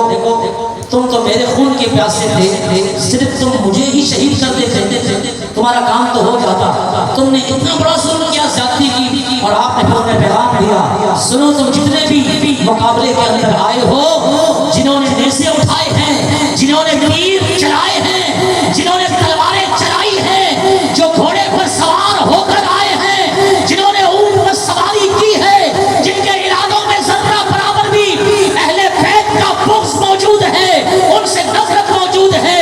تم تو میرے خون کے پیاسے تھے، صرف تم مجھے ہی شہید کر دیتے تمہارا کام تو ہو جاتا. تم نے اتنا بڑا ظلم کیا، زیادتی کی اور آپ نے پھر پیغام دیا سنو تم جتنے بھی مقابلے کے اندر آئے ہو، جنہوں نے نیزے اٹھائے ہیں، جنہوں نے تیر چلائے ہیں، جنہوں نے تلواریں چلائی ہیں، جو گھوڑے پر سوار ہو کر آئے ہیں، جنہوں نے اونٹ پر سواری کی ہے، جن کے ارادوں میں ذرہ برابر بھی اہل بیت کا بغض موجود ہے، ان سے نفرت موجود ہے.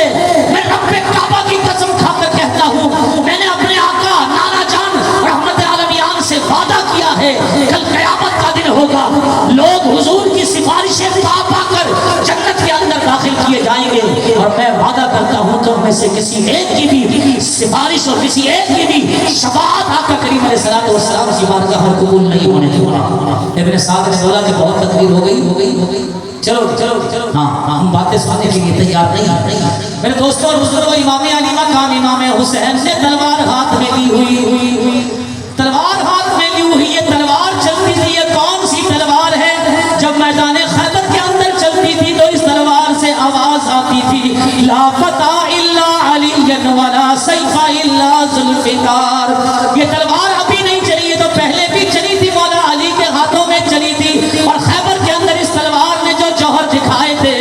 میں رب کعبہ کی قسم کھا کر کہتا ہوں، میں نے اپنے آقا نانا جان رحمت عالمیان سے وعدہ کیا ہے کل قیامت کا دن ہوگا، لوگ حضور کی سفارشیں پا کر جنت کے اندر داخل کیے جائیں گے اور میں وعدہ کرتا ہوں تم میں سے کسی ایک کی بھی سفارش اور کسی ایک کی بھی شفاعت آقا کریم علیہ السلام کی بارگاہ میں قبول نہیں ہونے دوں. ابن سعد نے بولا کہ بہت تقریر ہو گئی. چلو ہاں ہم باتیں سننے کے لیے تیار نہیں. میرے دوستوں اور بزرگوں، امام علی مقام امام حسین نے تلوار ہاتھ میں لی ہوئی، تلوار ہاتھ میں لی ہوئی. یہ تلوار چلتی تھی، یہ کون سی تلوار ہے؟ جب میدان خیبر کے اندر چلتی تھی تو اس تلوار سے آواز آتی تھی لا فتح الا علی ولا سیف الا ذوالفقار. یہ تلوار ابھی نہیں چلی، یہ تو پہلے بھی چلی تھی، مولا علی کے ہاتھوں میں چلی تھی. اور خیبر کے اندر اس تلوار نے جو جوہر دکھائے تھے،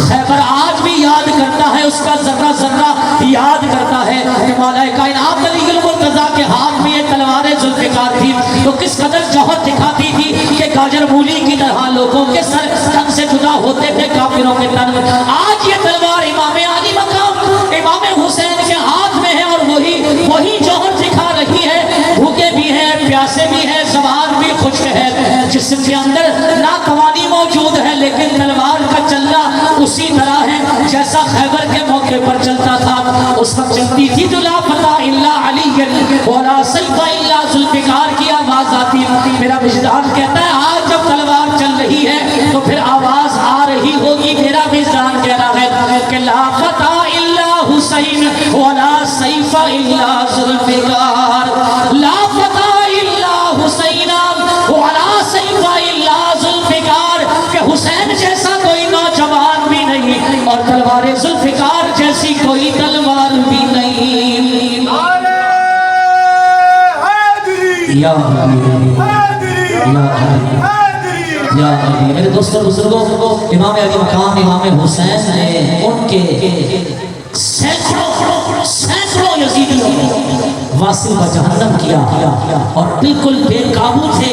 خیبر آج بھی یاد کرتا ہے، اس کا ذرہ ذرہ یاد کرتا ہے کہ مولا کائنات علی المرتضیٰ کے ہاتھ میں یہ تلوار ذوالفقار تھی تو کس قدر جوہر دکھاتی تھی کہ گاجر مولی کی طرح لوگوں کے سر تن سے جدا ہوتے تھے، کافروں کے تن. آج یہ تلوار امام علی مقام امام حسین کے ہاتھ میں ہے اور وہی جوہر دکھا رہی ہے. بھوکے بھی ہیں، پیاسے بھی ہیں، زبان بھی خشک ہے، جسم کے اندر ناتوانی موجود ہے، لیکن تلوار کا چلنا اسی طرح ہے جیسا خیبر کے موقع پر چلتا تھا. اس وقت چلتی تھی تو لا فتح الا علی ولا سیف الا ذوالفقار کی آواز آتی. میرا وجدان کہتا ہے آج جب تلوار چل رہی ہے تو پھر آواز آ رہی ہوگی. میرا وجدان کہہ رہا ہے کہ لا فتح الا حسین ولا سیف الا ذوالفقار، لا فتح الا حسین تلوار ذوالفقار جیسی کوئی تلوار بھی نہیں. یا علی یا علی یا علی. میرے دوستوں بزرگوں، امام علی مقام امام حسین نے ان کے سینکڑوں یزیدیوں واصل و جہنم کیا اور بالکل بے قابو تھے،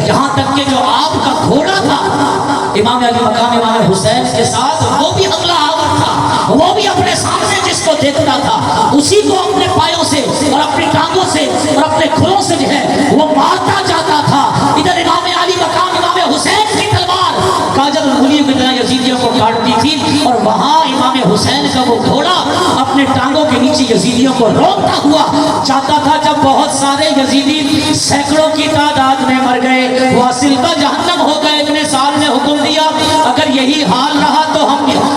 یہاں تک کہ جو آپ کا گھوڑا تھا امام علی مقام امام حسین کے ساتھ وہ بھی حملہ آور تھا، وہ بھی اپنے سامنے جس کو دیکھتا تھا اسی کو اپنے پایوں سے اور اپنی ٹانگوں سے اور اپنے کھروں سے جو ہے وہ مارتا جاتا تھا. ادھر امام علی مقام امام حسین کی تلوار کاجل انگلیوں کی طرح یزیدیوں کو کاٹتی تھی اور وہاں امام حسین کا وہ گھوڑا اپنے ٹانگوں کے نیچے یزیدیوں کو روکتا ہوا جاتا تھا. جب بہت سارے یزیدی سینکڑوں کی تعداد میں مر گئے، واصل کا جہنم ہو گئے، اتنے سال نے حکم دیا اگر یہی حال رہا تو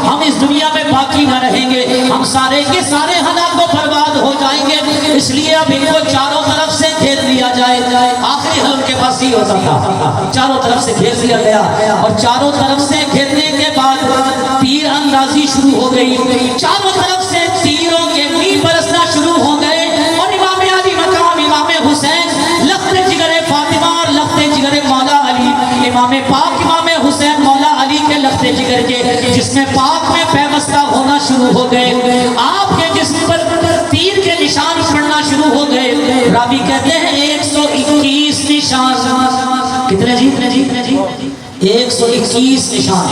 ہم اس دنیا میں باقی نہ رہیں گے، ہم سارے کے سارے ہلاک و برباد ہو جائیں گے، اس لیے اب ان کو چاروں طرف سے گھیر لیا جائے. آخری حل ان کے پاس ہی ہوتا تھا، چاروں طرف سے گھیر لیا گیا اور چاروں طرف سے گھیرنے کے بعد تیر اندازی شروع ہو گئی، چاروں طرف سے تیروں کے بھی برسنا شروع ہو گئے اور امام علی مقام امام حسین لخت جگر فاطمہ اور لخت جگر مولا علی، امام پاک امام حسین مولا علی کے لخت جگر کے جسم پاک میں پیوستہ ہونا شروع ہو گئے. آپ کے جسم پر تیر کے نشان پڑنا شروع ہو گئے. راوی کہتے ہیں 121 نشان. کتنے جی 121 نشان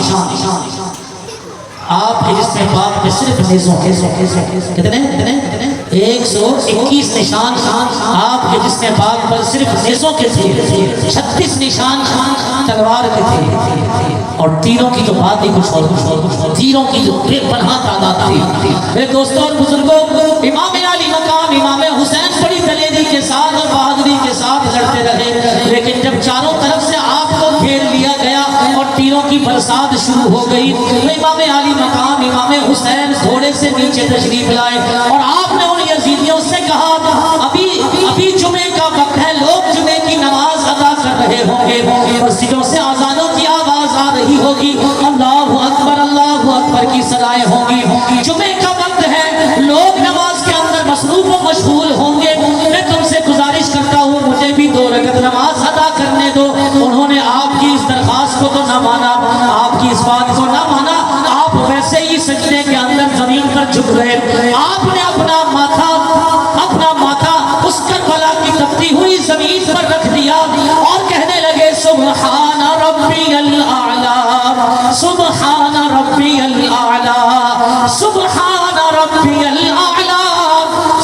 آپ کے جسم پاک میں صرف نیزوں کے کتنے 121 نشان آپ کے جسم پاک پر صرف نیزوں کے تھے، 36 نشان تلوار کے تھے اور تیروں کی تو بات ہی کچھ اور تیروں کی جو بے پناہ تعداد تھی. میرے دوستوں اور بزرگوں، امام علی مقام امام حسین بڑی دلیری کے ساتھ اور بہادری کے ساتھ لڑتے رہے، لیکن جب چاروں طرف سے آپ کو گھیر لیا گیا اور تیروں کی برسات شروع ہو گئی تو امام علی مقام امام حسین گھوڑے سے نیچے تشریف لائے اور آپ نے ان یزیدیوں سے کہا ابھی جمعے کا وقت ہے، لوگ جمعے کی نماز ادا کر رہے ہوں گے، مسجدوں سے اذانوں کی آواز آ رہی ہوگی، اللہ اکبر کی صدائیں ہوں گی، جمعے کا وقت ہے، لوگ نماز کے اندر مصروف و مشغول ہوں گے، میں تم سے گزارش کرتا ہوں مجھے بھی 2 رکعت نماز ادا کرنے دو. انہوں نے آپ کی اس درخواست کو تو نہ مانا، آپ کی اس بات کو نہ مانا، آپ ویسے ہی سجدے کے اندر زمین پر جھک گئے. آپ نے اپنا ماتھا اس کربلا کی تپتی ہوئی زمین پر رکھ دیا اور کہنے لگے سبحان ربی الاعلی سبحان ربی الاعلی سبحان ربی الاعلی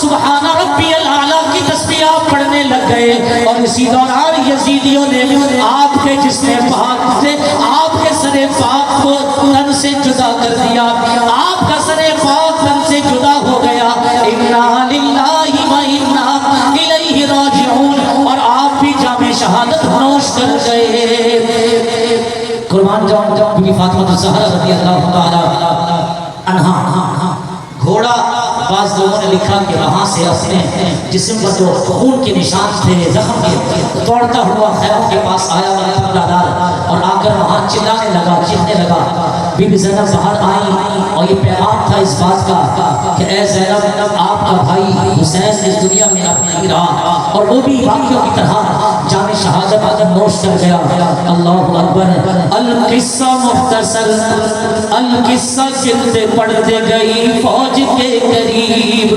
سبحان ربی الاعلی کی تسبیح پڑھنے لگ گئے. اور اسی دوران یزیدیوں نے آپ کے جسم پاک سے آپ کے سر پاک کو تن سے جدا کر دیا، آپ کا سر پاک تن سے جدا ہو گیا. انا للہ و انا الیہ راجعون. اور آپ بھی جام شہادت نوش کر گئے. قربان جاؤں بی بی فاطمہ الزہرا رضی اللہ تعالی عنہا. گھوڑا بعض لوگوں نے لکھا کہ وہاں سے اپنے جسم پر جو خون کے نشان تھے، زخم کے، دوڑتا ہوا خیروں کے پاس آیا اور آ کر وہاں چلانے لگا، چیخنے لگا. بی بی زینب باہر آئی اور یہ پیغام تھا اس بات کا کہ اے زینب، آپ کا بھائی حسین اس دنیا میں اب نہیں رہا اور وہ بھی باقیوں کی طرح جام شہادت نوش کر گیا. اللہ اکبر. القصہ مختصر، القصہ گرتے پڑھتے گئی فوج کے قریب،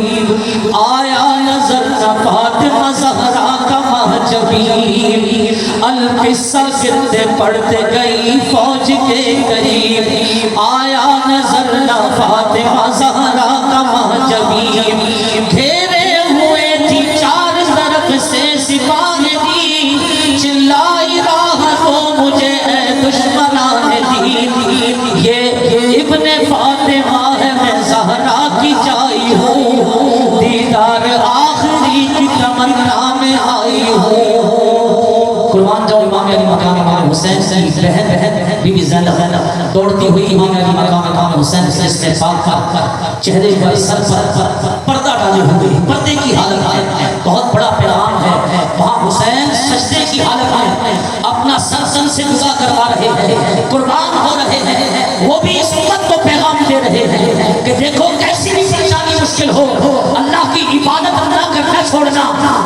آیا نظر نہ فاطمہ زہرا کا محجبین. القصہ گرتے پڑھتے گئی فوج کے قریب، آیا نظر نہ فاطمہ زہرا کا محجبین. گھیرے ہوئے تھی 4 طرف سے سپاہ دی، چلائی راہ کو مجھے اے دشمنان دین. یہ ابن فاطمہ ہے، میں زہرا کی چائی ہوں، دیدار آخری کی تمنا میں آئی ہوں. قربان جاؤ امام علی مقام امام حسین کی بہن بی بی زینب دوڑتی ہوئی امام علی مقام امام حسین سے اس نے پاک چہرے پر سر پر پردہ ڈالے ہوئے پردے کی حالت ہے. بہت بڑا پیغام ہے. وہاں حسین سجدے کی حالت ہے، اپنا سر سن سے جدا کروا رہے ہیں، قربان ہو رہے ہیں. وہ بھی اس امت کو پیغام دے رہے ہیں کہ دیکھو کیسی بھی پریشانی مشکل ہو، اللہ کی عبادت نہ کرنا چھوڑنا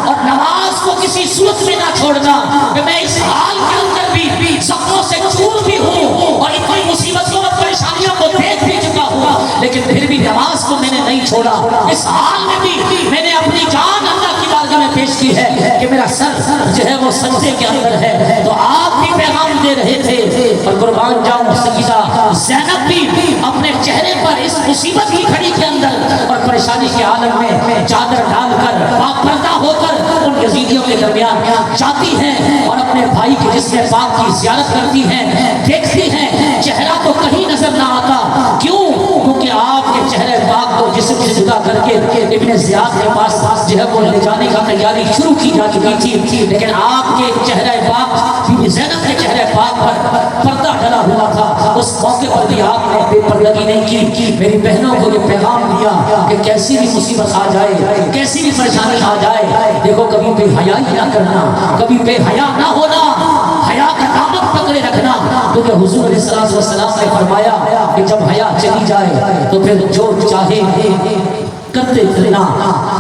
اور نماز کو کسی صورت میں نہ چھوڑنا، کہ میں اس حال کے اندر بھی زخموں سے چور بھی ہوں اور اتنی مصیبتوں اور پریشانیوں کو دیکھ بھی چکا ہوں، لیکن پھر بھی نماز کو میں نے نہیں چھوڑا، اس حال میں بھی میں نے اپنی جان اللہ کی بارگاہ میں پیش کی ہے کہ میرا سر جو ہے وہ سجدے کے اندر ہے۔ تو آپ بھی پیغام دے رہے تھے اور قربان جاؤں سیدہ زینب بھی اپنے چہرے پر اس مصیبت کی گھڑی کے اندر اور پریشانی کے عالم میں چادر ڈال کر پردہ ہو کر ان یزیدیوں کے درمیان جاتی ہیں اور اپنے بھائی کے جسم پاک کی زیارت کرتی ہیں، دیکھتی ہیں چہرہ تو کہیں نظر نہ آتا، کیوں؟ کیونکہ آپ کے چہرے پاک کو جسم سے جدا کر کے ابن زیاد کے پاس جو ہے وہ لے جانے کا تیاری شروع کی جا چکی تھی، لیکن آپ کے چہرے پاک بی بی زینب کے چہرے پاک پر پردہ ڈلا ہوا تھا۔ اس موقع پر بھی آپ نے بے پردگی نہیں کی، میری بہنوں کو یہ پیغام دیا کہ کیسی بھی مصیبت آ جائے، کیسی بھی پریشانی آ جائے، دیکھو کبھی بے حیائی نہ کرنا، کبھی بے حیا نہ ہونا، حیا کا دامن پکڑے رکھنا، کیونکہ حضور علیہ السلام نے فرمایا کہ جب حیا چلی جائے تو پھر جو چاہے کرتے پھرنا،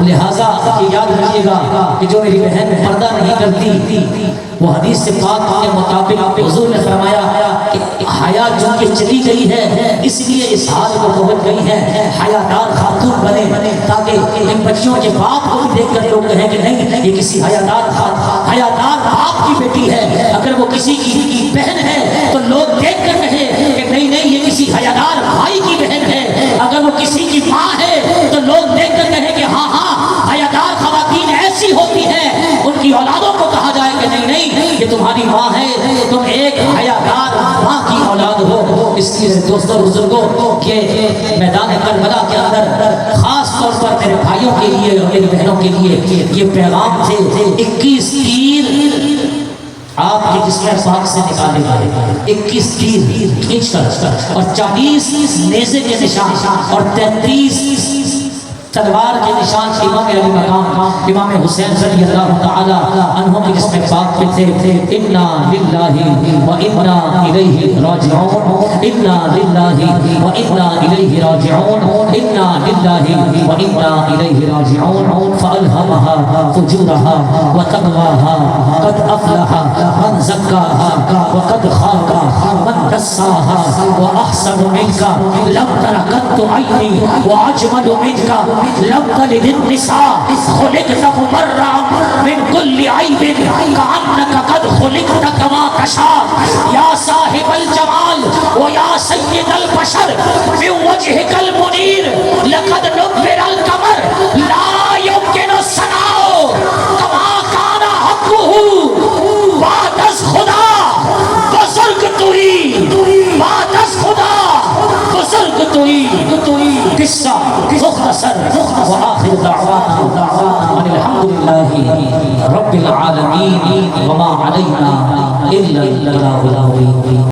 لہذا یاد رکھیے گا کہ جو میری بہن پردہ نہیں کرتی، وہ حدیث سے پاک کے مطابق حضور نے فرمایا کہ حیا جو کہ چلی گئی ہے اس لیے اس حال کو پہنچ گئی ہے، حیادار خاتون بنے تاکہ ان بچیوں کے باپ کو بھی دیکھ کر لوگ کہیں کہ نہیں یہ کسی حیادار باپ کی بیٹی ہے، اگر وہ کسی کی بہن ہے تو لوگ دیکھ کر کہیں کہ نہیں یہ کسی حیادار بھائی کی بہن ہے، اگر وہ کسی کی ماں ہے تو لوگ دیکھ کر کہیں کہ ہاں حیادار خواتین ایسی ہوتی ہیں، ان کی اولادوں کو کہا جائے کہ نہیں یہ تمہاری ماں ہے، تم ایک حیادار ماں کی اولاد ہو۔ اس لیے دوستوں بزرگوں کے میدان کربلا کے اندر خاص طور پر میرے بھائیوں کے لیے اور میری بہنوں کے لیے یہ پیغام تھے، 21 تیر آپ کے جسم پاک سے نکالے گئے، 21 تیر کھینچ کر اور 40 نیزے کے نشان اور 33 تلوار کے نشان امام علی مقام امام حسین رضی اللہ تعالی عنہ کے جسم پاک پہ تھے۔ انا للہ و انا الیہ راجعون، انا للہ و انا الیہ راجعون، انا للہ و انا الیہ راجعون، فالہمہا فجورہا و تقواہا، قد افلح من زکاہا وقد خاب من دساہا، واحسن منک لم تر قط عینی واجمل منک لم تلد النساء، خلقت ممرا من كل عیب كأنك قد خلقت كما تشاء، یا صاحب الجمال ویا سید البشر من وجهك المنیر، لقد نور القمر لا يمكن الثناء كما كان حقه، بعد از خدا بزرگ توئی، بعد از خدا بزرگ توئی۔ قصہ مختصر وآخر دعوانا ان الحمدللہ رب العالمین وما علینا الا البلاغ المبین۔